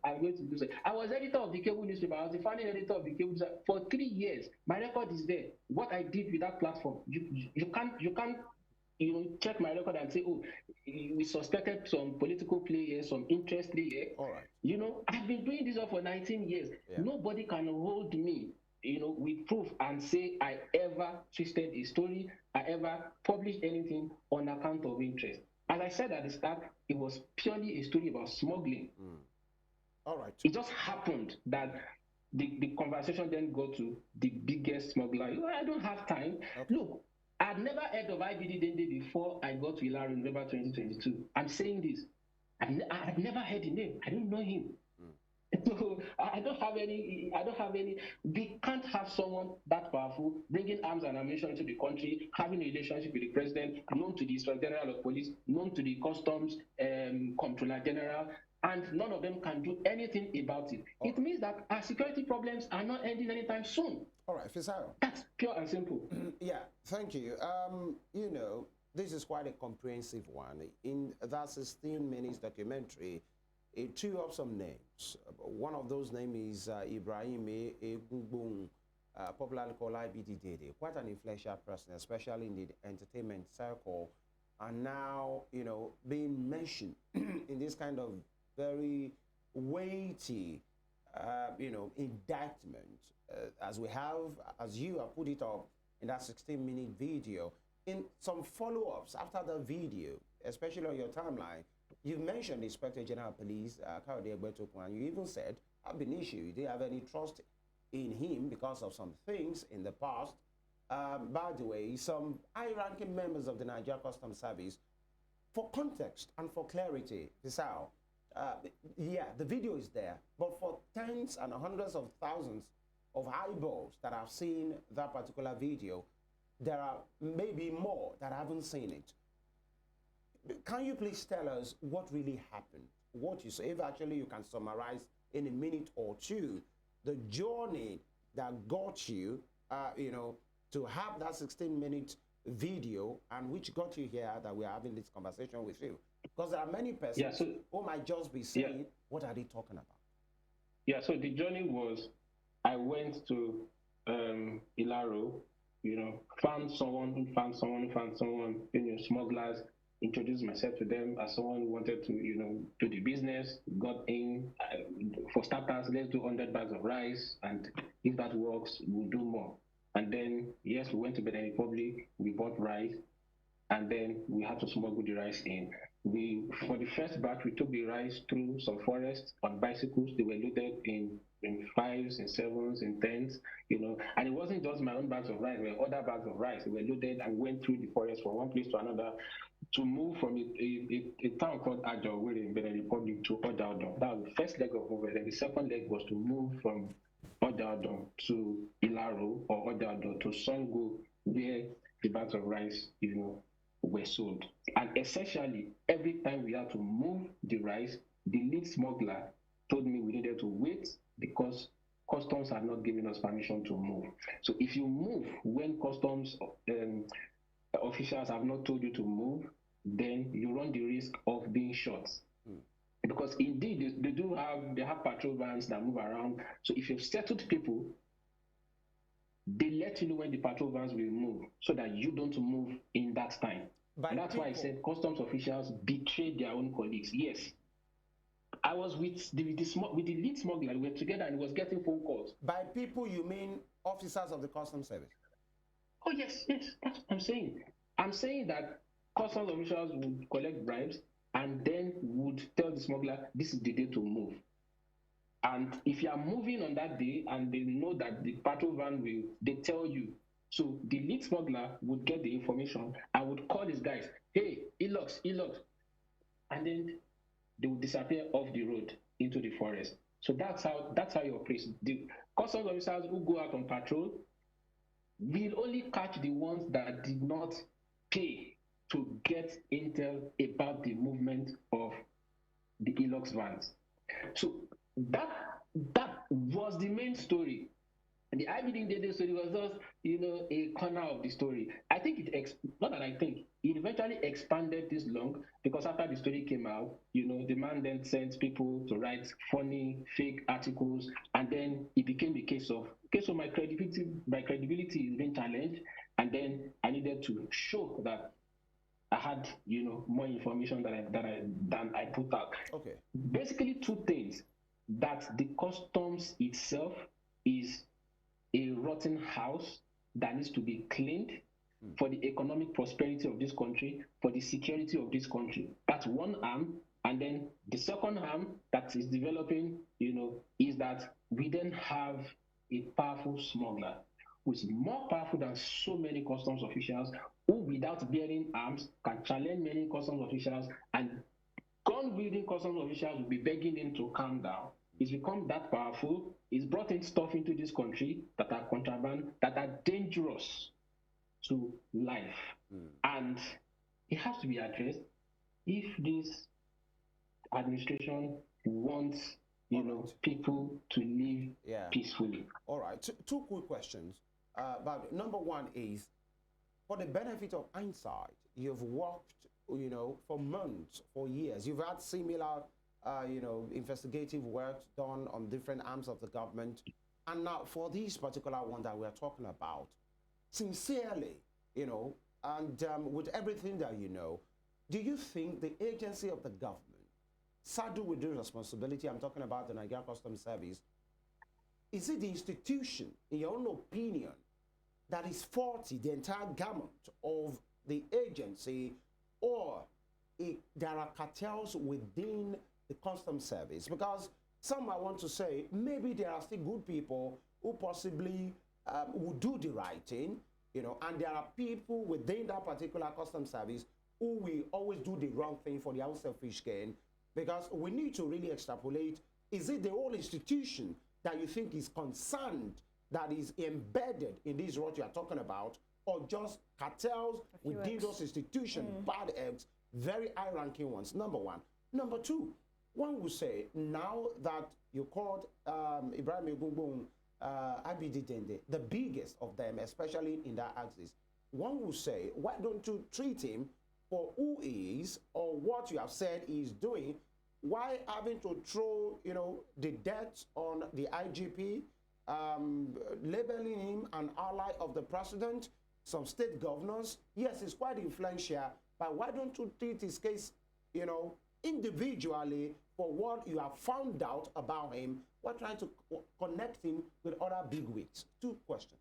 I'm going to do so. I was editor of the cable newspaper. I was the founding editor of the cable newspaper for 3 years. My record is there. What I did with that platform, you can't check my record and say, oh, we suspected some political play here, some interest play here.
All right.
I've been doing this for 19 years. Yeah. Nobody can hold me, with proof and say I ever twisted a story, I ever published anything on account of interest. As I said at the start, it was purely a story about smuggling.
All right.
It just happened that the conversation then got to the biggest smuggler. I don't have time. Okay. Look, I'd never heard of IBD Dende before I got to Ilaro in November 2022. I'm saying this. I'd never heard the name. I didn't know him. So I don't have any. We can't have someone that powerful bringing arms and ammunition into the country, having a relationship with the president, known to the Inspector General of Police, known to the Customs Comptroller General, and none of them can do anything about it. It means that our security problems are not ending anytime soon.
All right, Fisayo.
That's pure and simple.
Yeah, thank you. This is quite a comprehensive one. In that 16 minutes documentary, it threw up some names. One of those names is Ibrahim Egungbon, popularly called IBD, quite an influential person, especially in the entertainment circle, are now, you know, being mentioned in this kind of very weighty, you know, indictment, as you have put it up in that 16-minute video. In some follow-ups after the video, especially on your timeline, you've mentioned the Inspector General of Police, Kayode Egbetokun, and you even said, ab initio, you didn't have any trust in him because of some things in the past. By the way, some high-ranking members of the Nigeria Customs Service, for context and for clarity, Fisayo, yeah, the video is there, but for tens and hundreds of thousands of eyeballs that have seen that particular video, there are maybe more that haven't seen it. Can you please tell us what really happened? What you say, if actually you can summarize in a minute or two, the journey that got you, you know, to have that 16-minute video, and which got you here that we're having this conversation with you. Because there are many persons who might just be saying, what are they talking about?
Yeah, so the journey was, I went to Ilaro, you know, found someone, you know, smugglers, introduced myself to them as someone who wanted to, you know, do the business, got in, for starters, let's do 100 bags of rice, and if that works, we'll do more. And then, yes, we went to Benin Republic, we bought rice, and then we had to smuggle the rice in. For the first batch, we took the rice through some forests on bicycles. They were loaded in 5s, in 7s, in 10s, you know. And it wasn't just my own bags of rice, there were other bags of rice. They were loaded and went through the forest from one place to another to move from a town called Ajo, in Benin Republic, to Odaudo. That was the first leg of movement. And the second leg was to move from Odaudo to Ilaro, or Odaudo to Songo, where the bags of rice, you know, were sold. And essentially, every time we had to move the rice, the lead smuggler told me we needed to wait because customs had not given us permission to move. So if you move when customs officials have not told you to move, then you run the risk of being shot. Because indeed, they have patrol vans that move around. So if you've settled people, they let you know when the patrol vans will move so that you don't move in that time. And that's why I said customs officials betrayed their own colleagues. Yes. I was with the lead smuggler. We were together and he was getting phone calls.
By people, you mean officers of the customs service?
Oh, yes, that's what I'm saying. I'm saying that customs officials would collect bribes and then would tell the smuggler, this is the day to move. And if you are moving on that day and they know that the patrol van will, they tell you. So the lead smuggler would get the information and would call his guys, hey, Elox. And then they would disappear off the road into the forest. So that's how you operate. The customs officers who go out on patrol will only catch the ones that did not pay to get intel about the movement of the Elox vans. So that was the main story. And the IBD story was just, you know, a corner of the story. I think it eventually expanded this long because after the story came out, you know, the man then sent people to write funny, fake articles, and then it became a case of my credibility is being challenged, and then I needed to show that I had, you know, more information than I put out.
Okay.
Basically, two things: that the customs itself is a rotten house that needs to be cleaned for the economic prosperity of this country, for the security of this country. That's one arm. And then the second arm that is developing, you know, is that we then have a powerful smuggler who is more powerful than so many customs officials, who without bearing arms can challenge many customs officials, and gun-wielding customs officials will be begging him to calm down. He's become that powerful. He's brought in stuff into this country that are contraband, that are dangerous to life. And it has to be addressed if this administration wants, you know, people to live peacefully.
All right. Two quick questions. But number one is, for the benefit of hindsight, you've worked, you know, for months, for years. You've had similar you know, investigative work done on different arms of the government. And now for this particular one that we're talking about, sincerely, you know, and with everything that you know, do you think the agency of the government, saddled with due responsibility, I'm talking about the Nigerian Customs Service, is it the institution, in your own opinion, that is faulty, the entire gamut of the agency, or there are cartels within the Customs Service? Because some might want to say maybe there are still good people who possibly will do the right thing, you know, and there are people within that particular Customs Service who will always do the wrong thing for their own selfish gain. Because we need to really extrapolate, is it the whole institution that you think is concerned, that is embedded in this what you are talking about, or just cartels within those institutions, bad eggs, very high-ranking ones? Number one. Number two, one would say, now that you called Ibrahim Egungun Abidi Dende, the biggest of them, especially in that axis, one would say, why don't you treat him for who he is, or what you have said he is doing? Why having to throw, you know, the dirt on the IGP, labeling him an ally of the president, some state governors? Yes, he's quite influential, but why don't you treat his case, you know, individually for what you have found out about him? We're trying to connect him with other bigwigs. Two questions.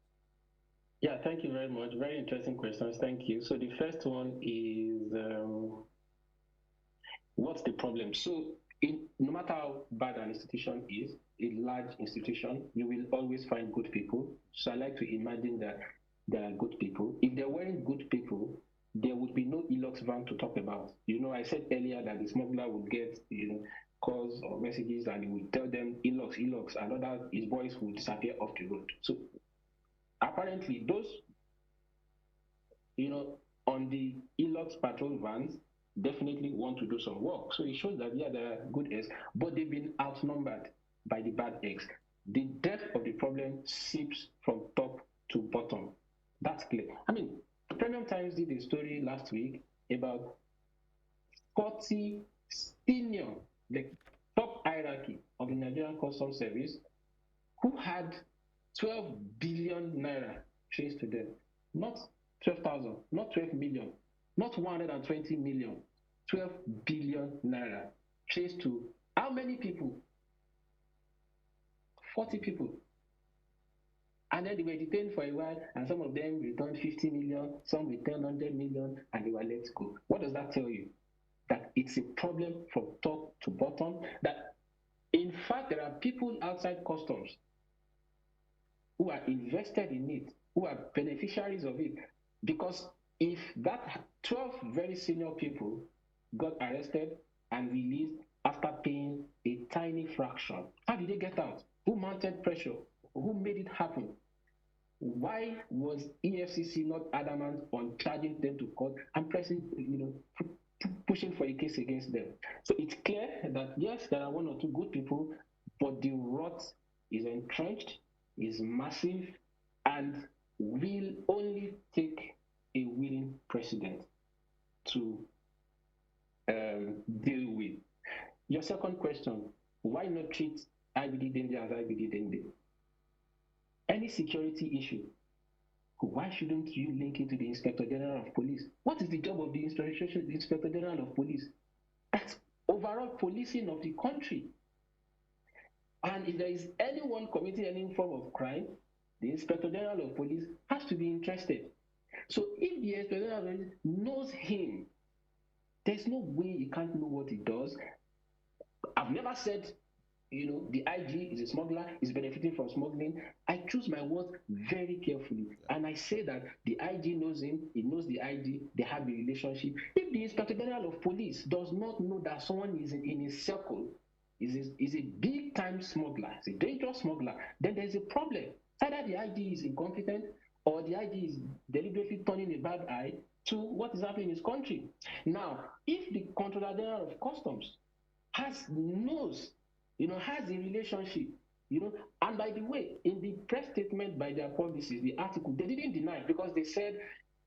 Yeah, thank you very much. Very interesting questions. Thank you. So the first one is, what's the problem? So no matter how bad an institution is, a large institution, you will always find good people. So I like to imagine that there are good people. If there weren't good people, there would be no Elox van to talk about. You know, I said earlier that the smuggler would get, you know, calls or messages, and he would tell them Elox, Elox, and other his boys would disappear off the road. So apparently those, you know, on the Elox patrol vans definitely want to do some work. So it shows that, yeah, there are good eggs, but they've been outnumbered by the bad eggs. The depth of the problem seeps from top to bottom. That's clear. I mean, Premium Times did a story last week about 40 senior, the top hierarchy of the Nigerian Customs Service, who had 12 billion naira traced to them. Not 12,000, not 12 million, not 120 million, 12 billion naira traced to how many people? 40 people. And then they were detained for a while, and some of them returned 50 million, some returned 100 million, and they were let go. What does that tell you? That it's a problem from top to bottom, that in fact there are people outside customs who are invested in it, who are beneficiaries of it. Because if that 12 very senior people got arrested and released after paying a tiny fraction, how did they get out? Who mounted pressure? Who made it happen? Why was EFCC not adamant on charging them to court and pressing, you know, pushing for a case against them? So it's clear that yes, there are one or two good people, but the rot is entrenched, is massive, and will only take a willing president to deal with. Your second question, why not treat IBD Dende as IBD Dende? Any security issue, why shouldn't you link it to the Inspector General of Police? What is the job of the Inspector General of Police? That's overall policing of the country. And if there is anyone committing any form of crime, the Inspector General of Police has to be interested. So if the Inspector General of Police knows him, there's no way he can't know what he does. I've never said, you know, the IG is a smuggler, is benefiting from smuggling. I choose my words very carefully. And I say that the IG knows him, he knows the IG, they have a relationship. If the Inspector General of Police does not know that someone is in his circle, is a big-time smuggler, is a dangerous smuggler, then there's a problem. Either the IG is incompetent or the IG is deliberately turning a bad eye to what is happening in his country. Now, if the Controller General of Customs knows, you know, has a relationship, you know, and by the way, in the press statement by their publicists, the article, they didn't deny, because they said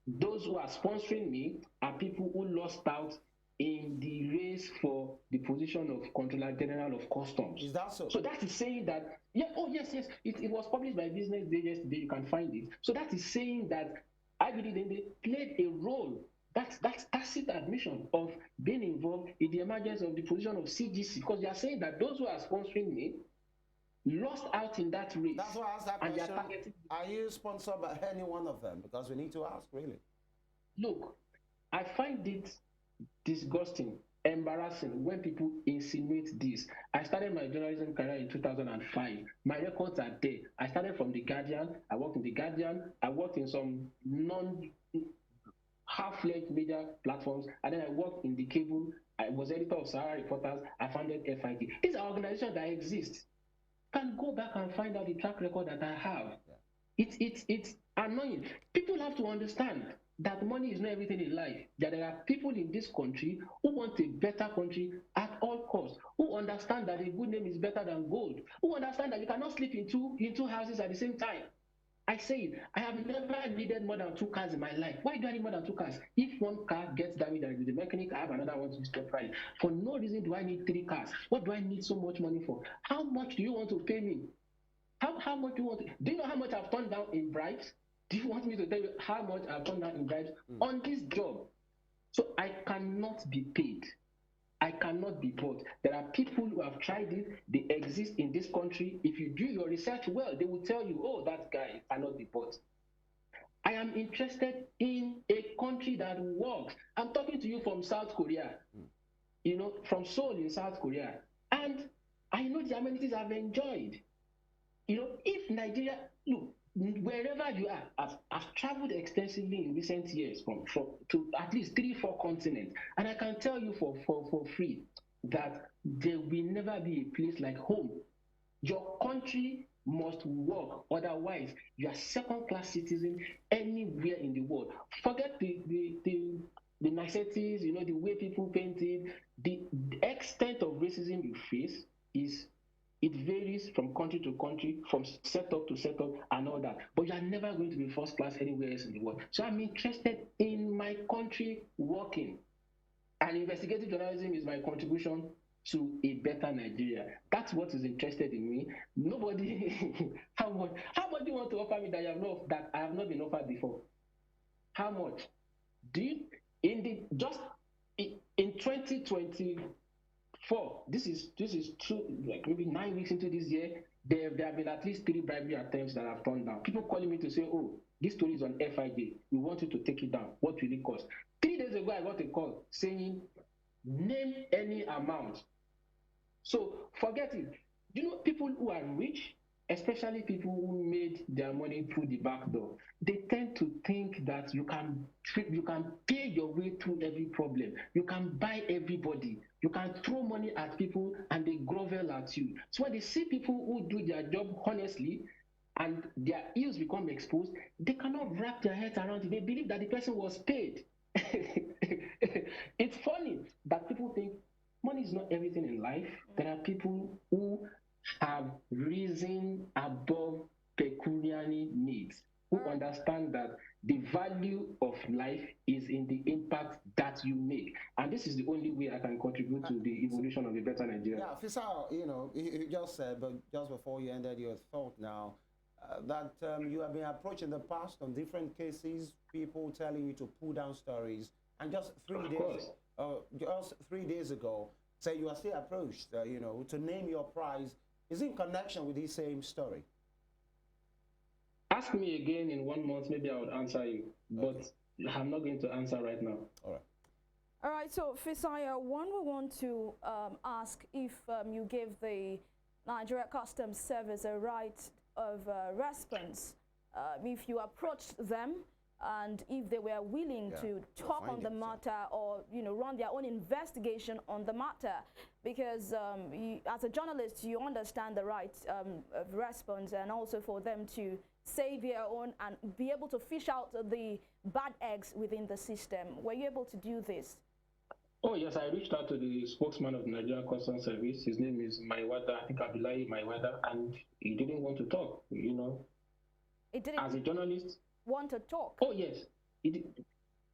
those who are sponsoring me are people who lost out in the race for the position of Controller General of Customs.
Is that so?
So that is saying that Yeah, oh yes, yes. It was published by Business Day yesterday. You can find it. So that is saying that IBD played a role. That's tacit admission of being involved in the emergence of the position of CGC, because they are saying that those who are sponsoring me lost out in that race.
That's why I asked that
and
question.
they are targeting.
Are you sponsored by any one of them? Because we need to ask, really.
Look, I find it disgusting, embarrassing when people insinuate this. I started my journalism career in 2005. My records are there. I started from The Guardian. I worked in The Guardian. I worked in some half-fledged media platforms, and then I worked in the cable. I was editor of Sahara Reporters. I founded FID. These are organizations that exist. Can go back and find out the track record that I have. It's annoying. People have to understand that money is not everything in life. That there are people in this country who want a better country at all costs, who understand that a good name is better than gold, who understand that you cannot sleep in two houses at the same time. I say it, I have never needed more than 2 cars in my life. Why do I need more than 2 cars? If one car gets damaged and with the mechanic, I have another one to be stopped right. For no reason do I need 3 cars. What do I need so much money for? How much do you want to pay me? How much do you want to, do you know how much I've turned down in bribes? Do you want me to tell you how much I've turned down in bribes on this job? So I cannot be paid. I cannot be bought. There are people who have tried it. They exist in this country. If you do your research well, they will tell you, oh, that guy cannot be bought. I am interested in a country that works. I'm talking to you from South Korea, from Seoul in South Korea. And I know the amenities I've enjoyed. If Nigeria, look, wherever you are, I've traveled extensively in recent years from to at least 3-4 continents, and I can tell you for free that there will never be a place like home. Your country must work, otherwise you are second-class citizen anywhere in the world. Forget the niceties, the way people paint it. The extent of racism you face it varies from country to country, from setup to setup, and all that. But you are never going to be first class anywhere else in the world. So I'm interested in my country working. And investigative journalism is my contribution to a better Nigeria. That's what is interested in me. Nobody, how much do you want to offer me that I have not been offered before? How much? In 2020, this is true, like maybe 9 weeks into this year, there have been at least 3 bribery attempts that I've turned down. People calling me to say, oh, this story is on FIJ. We want you to take it down. What will it cost? 3 days ago, I got a call saying, name any amount. So forget it. People who are rich, especially people who made their money through the back door, they tend to think that you can pay your way through every problem. You can buy everybody. You can throw money at people and they grovel at you. So when they see people who do their job honestly and their ills become exposed, they cannot wrap their heads around it. They believe that the person was paid. It's funny that people think money is not everything in life. There are people who have risen above pecuniary needs, who understand that the value of life is in the impact that you make. And this is the only way I can contribute to the evolution of a better Nigeria.
Yeah, Fisayo, you just said, but just before you ended your thought now, that you have been approached in the past on different cases, people telling you to pull down stories, and just 3 days ago, say you are still approached, to name your prize. Is in connection with this same story?
Ask me again in 1 month, maybe I would answer you, but I'm not going to answer right now.
All right, so Fisayo, one we want to ask if you give the Nigeria Customs Service a right of response, if you approached them and if they were willing to talk on the matter or run their own investigation on the matter, because as a journalist you understand the right of response, and also for them to say their own and be able to fish out the bad eggs within the system. Were you able to do this?
Oh yes, I reached out to the spokesman of the Nigeria Customs Service. His name is Maiwada, I think Ohiolei Maiwada, and he didn't want to talk.
It didn't.
As a journalist,
want to talk?
Oh yes,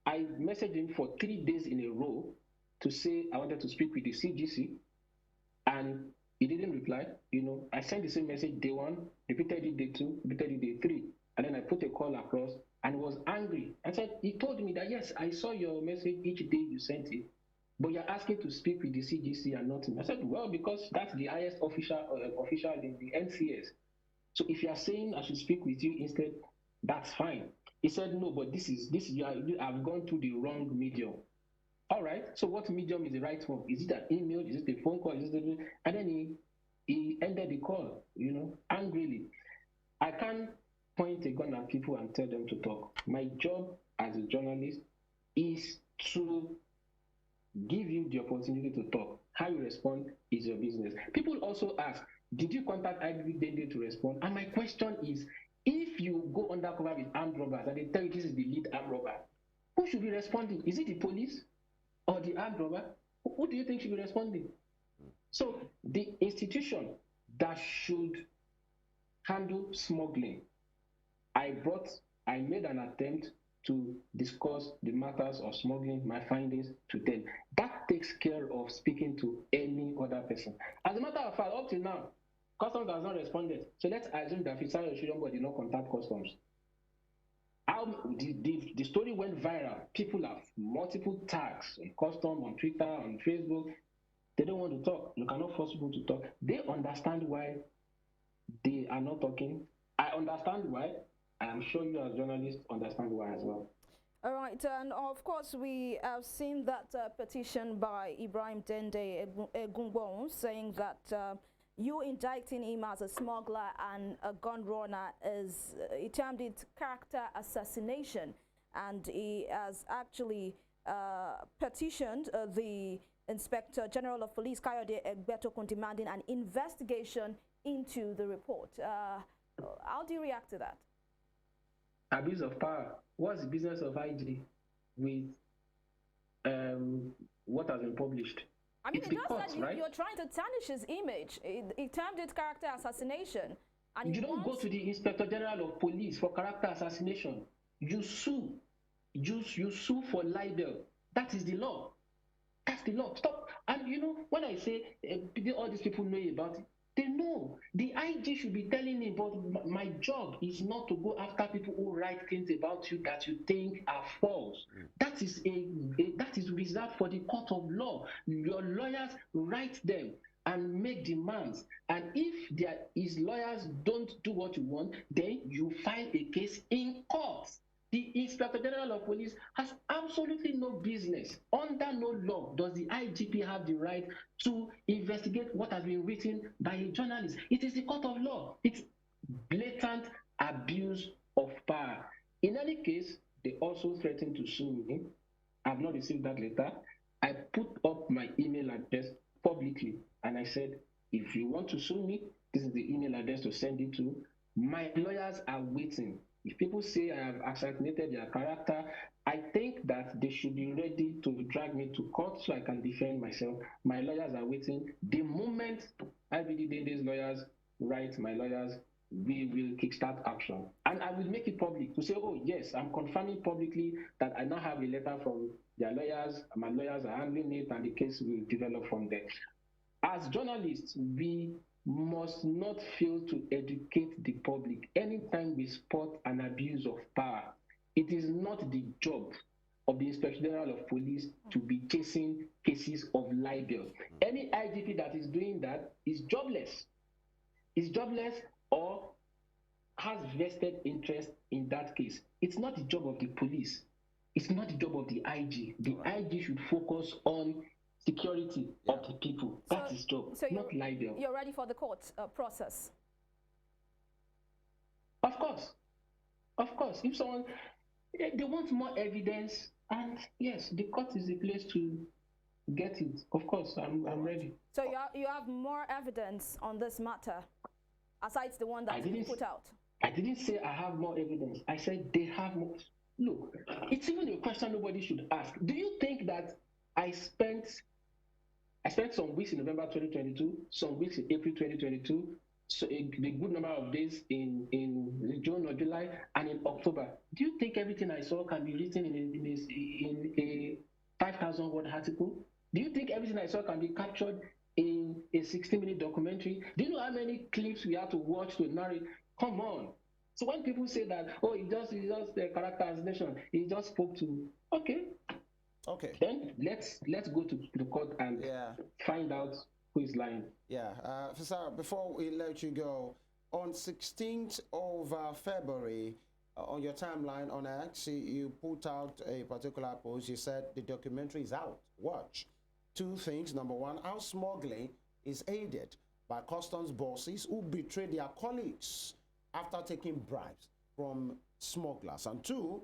I messaged him for 3 days in a row to say I wanted to speak with the CGC, and He didn't reply. I sent the same message day 1, repeated it day 2, repeated it day 3, and then I put a call across, and he was angry. I said, he told me that, yes, I saw your message each day you sent it, but you're asking to speak with the CGC and not me. I said, well, because that's the highest official in the NCS. So if you are saying I should speak with you instead, that's fine. He said, no, but this is I've gone through the wrong medium. All right. So what medium is the right one? Is it an email? Is it a phone call? And then he ended the call, angrily. I can't point a gun at people and tell them to talk. My job as a journalist is to give you the opportunity to talk. How you respond is your business. People also ask, did you contact IBD to respond? And my question is, if you go undercover with armed robbers and they tell you this is the lead armed robber, who should be responding? Is it the police or the armed robber? Who do you think should be responding? So the institution that should handle smuggling, I made an attempt to discuss the matters of smuggling, my findings to them. That takes care of speaking to any other person. As a matter of fact, up till now, Customs has not responded. So let's assume that Fisayo Soyombo did not contact Customs. The story went viral. People have multiple tags on Customs, on Twitter, on Facebook. They don't want to talk. You cannot force people to talk. They understand why they are not talking. I understand why. I'm sure you as journalists understand why as well.
All right, and of course we have seen that petition by Ibrahim Dende Egungbon saying that you indicting him as a smuggler and a gun runner he termed it character assassination, and he has actually petitioned the Inspector General of Police Kayode Egbetokun demanding an investigation into the report. How do you react to that?
Abuse of power. What's the business of IG with what has been published?
I mean,
it's
it does
because,
that
right?
You're trying to tarnish his image. He termed it character assassination. And
you don't go to the Inspector General of Police for character assassination. You sue. You sue for libel. That is the law. That's the law. Stop. And when I say all these people know about it, they know. The IG should be telling me, but my job is not to go after people who write things about you that you think are false. That is that is reserved for the court of law. Your lawyers write them and make demands. And if his lawyers don't do what you want, then you file a case in court. The Inspector General of Police has absolutely no business. Under no law does the IGP have the right to investigate what has been written by a journalist. It is the court of law. It's blatant abuse of power. In any case, they also threatened to sue me. I've not received that letter. I put up my email address publicly, and I said, if you want to sue me, this is the email address to send it to. My lawyers are waiting. If people say I have assassinated their character, I think that they should be ready to drag me to court so I can defend myself. My lawyers are waiting. The moment IBD Dende's lawyers write my lawyers, we will kickstart action. And I will make it public to say, oh, yes, I'm confirming publicly that I now have a letter from their lawyers. My lawyers are handling it, and the case will develop from there. As journalists, we must not fail to educate the public. Anytime we spot an abuse of power, it is not the job of the Inspector General of Police to be chasing cases of libel. Any IGP that is doing that is jobless. Is jobless or has vested interest in that case. It's not the job of the police. It's not the job of the IG. The IG should focus on security of the people. That's his job, not libel.
You're ready for the court process?
Of course. Of course. If someone, they want more evidence, and yes, the court is the place to get it. Of course, I'm ready.
So you have more evidence on this matter, aside the one that you put out?
I didn't say I have more evidence. I said they have more. Look, it's even a question nobody should ask. Do you think that I spent some weeks in November 2022, some weeks in April 2022, so a good number of days in June or July, and in October? Do you think everything I saw can be written in a 5,000 word article? Do you think everything I saw can be captured in a 60-minute documentary? Do you know how many clips we have to watch to narrate? Come on. So when people say that, oh, he just the character assassination, he just spoke to, okay. Then let's go to the court and find out who is lying.
Yeah. Fisayo, before we let you go, on 16th of February, on your timeline on X, you put out a particular post. You said the documentary is out. Watch. Two things. Number one, how smuggling is aided by customs bosses who betray their colleagues after taking bribes from smugglers. And two,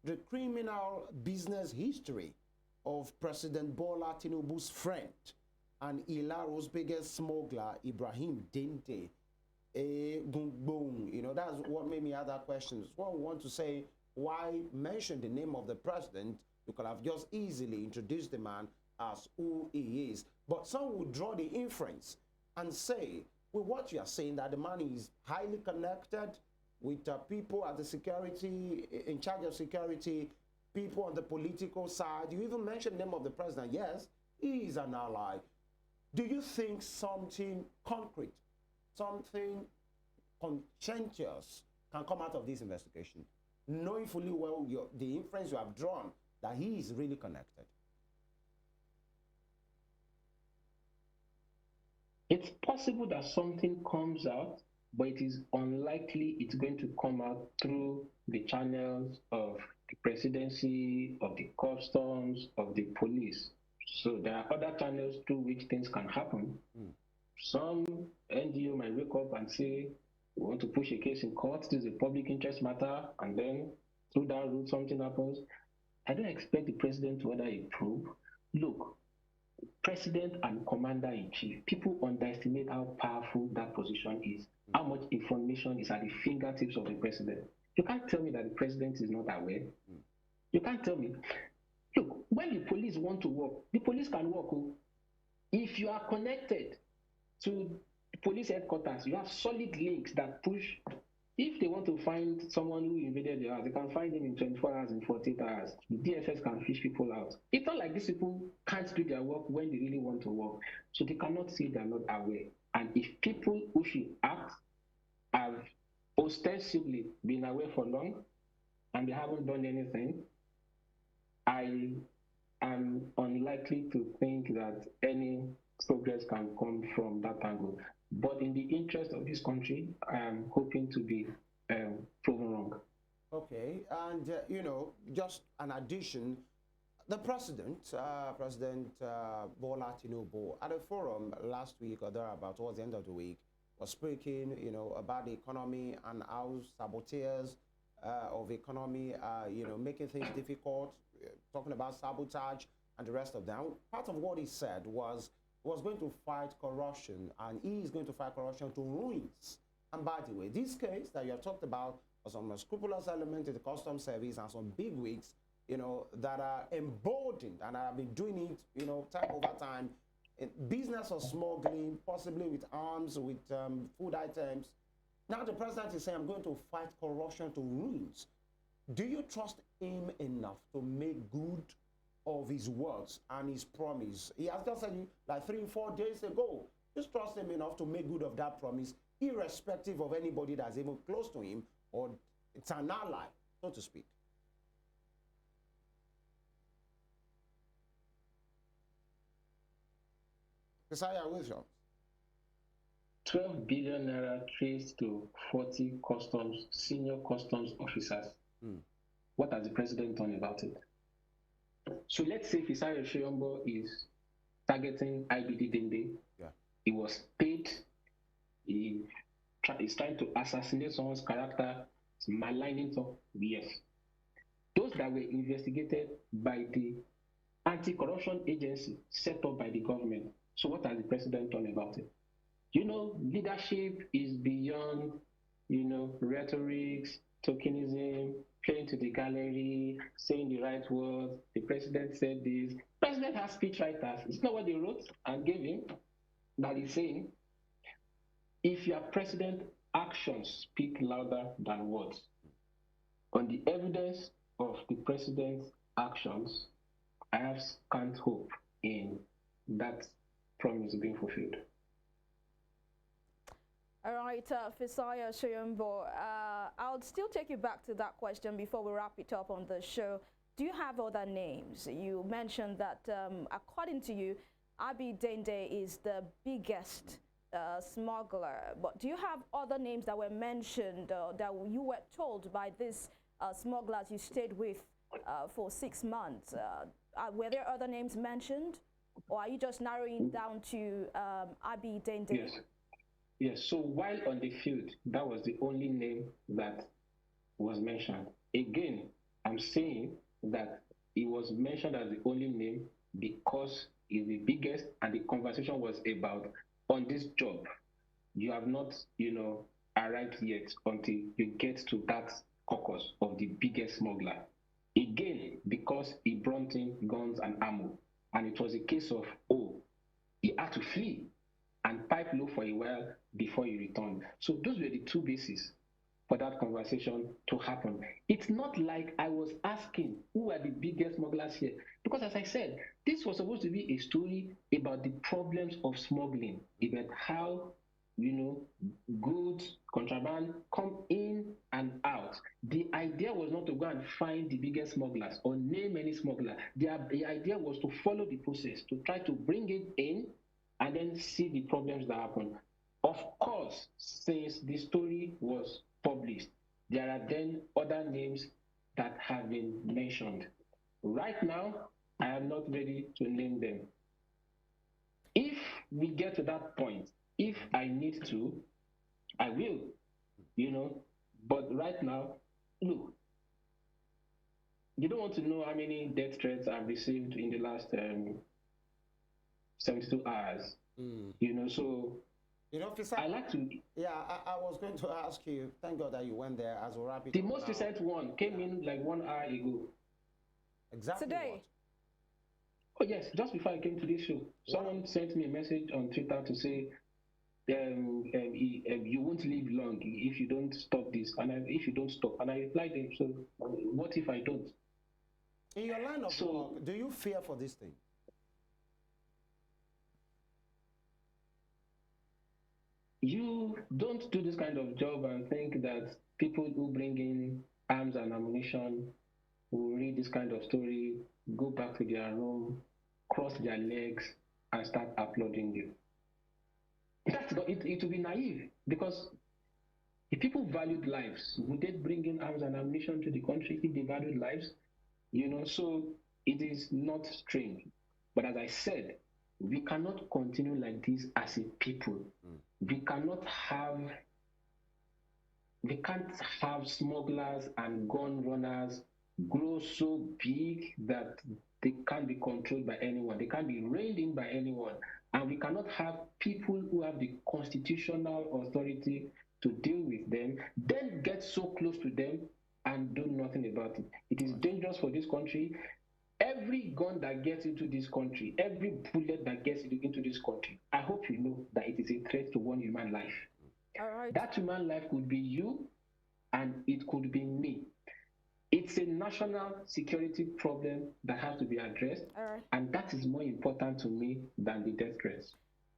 the criminal business history of President Bola Tinubu's friend and Ilaro's biggest smuggler, Ibrahim Dente. You know, that's what made me ask that question. What we want to say, why mention the name of the president? You could have just easily introduced the man as who he is. But some would draw the inference and say, with what you are saying, that the man is highly connected with people at the security, in charge of security, people on the political side. You even mentioned the name of the president. Yes, he is an ally. Do you think something concrete, something conscientious can come out of this investigation, knowing fully well the inference you have drawn that he is really connected?
It's possible that something comes out, but it is unlikely it's going to come out through the channels of the presidency, of the customs, of the police. So there are other channels through which things can happen. Some NGO might wake up and say, we want to push a case in court, this is a public interest matter, and then through that route something happens. I don't expect the president to order a probe. Look, president and commander-in-chief, people underestimate how powerful that position is, how much information is at the fingertips of the president. You can't tell me that the president is not aware. You can't tell me. Look, when the police want to work, the police can work. If you are connected to the police headquarters, you have solid links that push. If they want to find someone who invaded the house, they can find him in 24 hours, in 48 hours. The DSS can fish people out. It's not like these people can't do their work when they really want to work. So they cannot say they're not aware. And if people who should act have ostensibly been aware for long and they haven't done anything, I am unlikely to think that any progress can come from that angle. But in the interest of this country, I am hoping to be proven wrong.
Okay, and you know, just an addition, the president, President Bola Tinubu, at a forum last week or thereabout, towards the end of the week, was speaking, you know, about the economy and how saboteurs of the economy are, you know, making things difficult, talking about sabotage and the rest of them. Part of what he said was going to fight corruption, and he is going to fight corruption to ruins. And by the way, this case that you have talked about was some scrupulous element in the customs service and some big wigs, you know, that are emboldened and have been doing it, you know, time over time. In business of smuggling, possibly with arms, with food items. Now the president is saying, I'm going to fight corruption to ruins. Do you trust him enough to make good of his words and his promise? He has just said you like 3 or 4 days ago. Just trust him enough to make good of that promise, irrespective of anybody that's even close to him or it's an ally, so to speak. Fisayo, with you.
12 billion naira traced to 40 customs, senior customs officers. What has the president done about it? So let's say Fisayo Soyombo is targeting IBD Dende.
Yeah.
He was paid. He is trying to assassinate someone's character, maligning some. Yes. Those that were investigated by the anti-corruption agency set up by the government. So what has the president done about it? You know, leadership is beyond, you know, rhetorics, tokenism, playing to the gallery, saying the right words. The president said this. The president has speechwriters. It's not what they wrote and gave him that he's saying. If your president, actions speak louder than words. On the evidence of the president's actions, I have scant hope in that promise being fulfilled.
All right, Fisayo Soyombo, I'll still take you back to that question before we wrap it up on the show. Do you have other names? You mentioned that, according to you, Abi Dende is the biggest smuggler. But do you have other names that were mentioned that you were told by these smugglers you stayed with for 6 months? Were there other names mentioned? Or are you just narrowing down to Abi Dende?
Yes. Yes, so while on the field, that was the only name that was mentioned. Again, I'm saying that it was mentioned as the only name because it's the biggest, and the conversation was about, on this job, you have not, arrived yet until you get to that caucus of the biggest smuggler. Again, because he brought in guns and ammo, and it was a case of, he had to flee and pipe low for a while before he returned. So those were the two bases for that conversation to happen. It's not like I was asking who are the biggest smugglers here, because as I said, this was supposed to be a story about the problems of smuggling, about how, goods, contraband come in and out. The idea was not to go and find the biggest smugglers or name any smuggler. The idea was to follow the process, to try to bring it in and then see the problems that happen. Of course, since the story was published, there are then other names that have been mentioned. Right now, I am not ready to name them. If we get to that point, if I need to, I will, But right now, look, you don't want to know how many death threats I've received in the last 72 hours. So
Fisayo,
I like to.
Yeah, I was going to ask you. Thank God that you went there as a rapid.
The most recent one came in like 1 hour ago.
Exactly.
Today?
What? Oh yes, just before I came to this show, someone sent me a message on Twitter to say, you won't live long if you don't stop this, and if you don't stop. And I replied them, so what if I don't?
In your line of work, do you fear for this thing?
You don't do this kind of job and think that people who bring in arms and ammunition will read this kind of story, go back to their room, cross their legs, and start applauding you. It would be naive, because if people valued lives, would they bring in arms and ammunition to the country if they valued lives? So it is not strange. But as I said, we cannot continue like this as a people. We can't have smugglers and gun runners grow so big that they can't be controlled by anyone. They can't be reined in by anyone. And we cannot have people who have the constitutional authority to deal with them, then get so close to them and do nothing about it. It is dangerous for this country. Every gun that gets into this country, every bullet that gets into this country, I hope you know that it is a threat to one human life.
All right.
That human life could be you, and it could be me. It's a national security problem that has to be addressed, and that is more important to me than the death threats.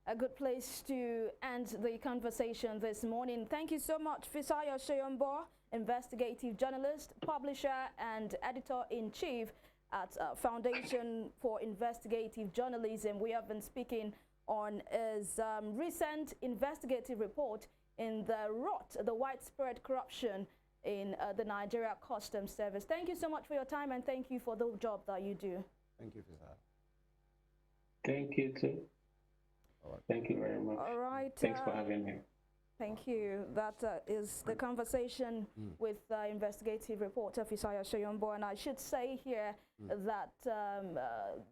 A good place to end the conversation this morning. Thank you so much, Fisayo Soyombo, investigative journalist, publisher, and editor-in-chief at Foundation for Investigative Journalism. We have been speaking on his recent investigative report in the widespread corruption in the Nigeria Customs Service. Thank you so much for your time, and thank you for the job that you do.
Thank you, Fisayo.
Thank you too. Thank you very much.
All right.
Thanks for having me.
Thank you. That is the conversation with investigative reporter Fisayo Soyombo. And I should say here that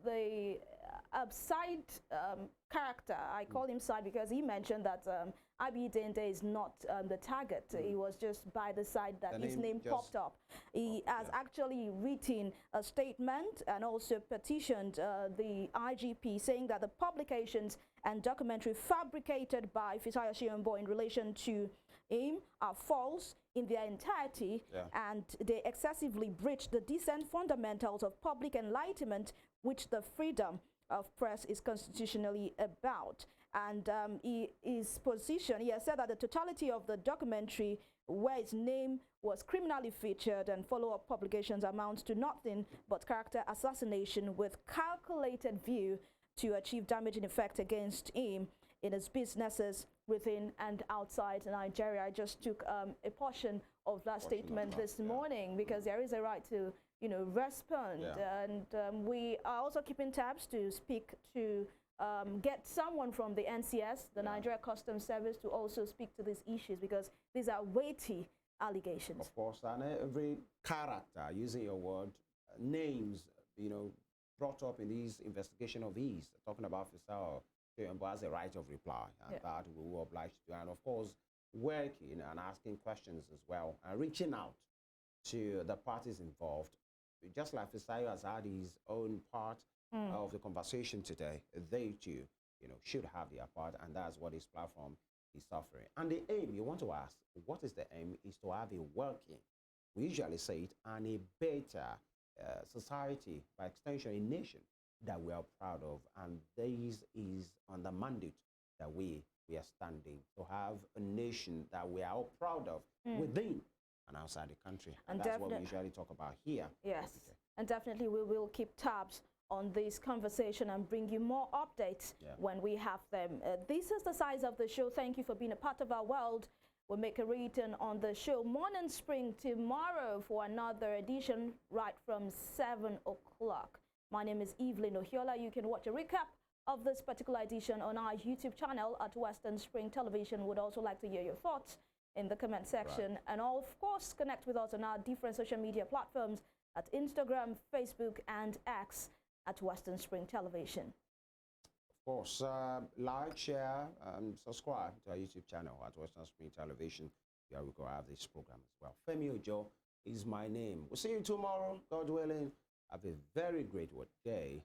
the side character, I call him side because he mentioned that Abi Dende is not the target. He was just by the side that his name popped up. He has actually written a statement and also petitioned the IGP, saying that the publications and documentary fabricated by Fisayo Soyombo in relation to him are false in their entirety, and they excessively breach the decent fundamentals of public enlightenment, which the freedom of press is constitutionally about. And his position, he has said that the totality of the documentary where his name was criminally featured and follow-up publications amounts to nothing but character assassination with calculated view to achieve damaging effect against him in his businesses within and outside Nigeria. I just took a portion of that statement this morning because there is a right to, respond. And we are also keeping tabs to speak to get someone from the NCS, the Nigeria Customs Service, to also speak to these issues because these are weighty allegations. Of
course, and every character, using your word, names, brought up in these investigation of his, talking about Fisayo, Soyombo has a right of reply, and that we will oblige to. And of course, working and asking questions as well, and reaching out to the parties involved. Just like Fisayo has had his own part of the conversation today, they too, should have their part, and that's what this platform is suffering. And the aim, you want to ask, what is the aim? Is to have a working, we usually say it, and a better society, by extension, a nation that we are proud of. And this is on the mandate that we are standing, to have a nation that we are all proud of within and outside the country. And that's what we usually talk about here.
Yes, and definitely we will keep tabs on this conversation and bring you more updates when we have them. This is the size of the show. Thank you for being a part of our world. We'll make a return on the show Morning Spring tomorrow for another edition right from 7 o'clock. My name is Evelyn Ohiolei. You can watch a recap of this particular edition on our YouTube channel at Western Spring Television. Would also like to hear your thoughts in the comment section. And of course, connect with us on our different social media platforms at Instagram, Facebook, and X at Western Spring Television.
Of course, like, share, and subscribe to our YouTube channel at Western Spring Television. Here we go have this program as well. Femi Ojo is my name. We'll see you tomorrow, God willing. Have a very great day.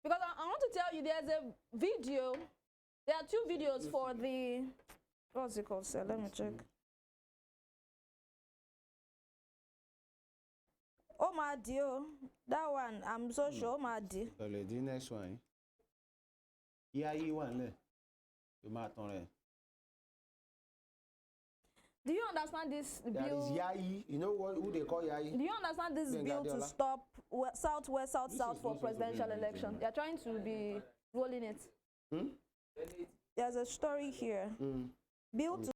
Because I want to tell you, there's a video. There are 2 videos for the, what's it called, sir? Let me check. Oh my dear, that one, I'm so sure, my dear.
The next one. Yeah, you want it. You might on it.
Do you understand this bill?
That is Yai. You know what? Who they call Yai?
Do you understand this bill to stop Southwest, South for presidential election? They're trying to be rolling it. There's a story here. Bill to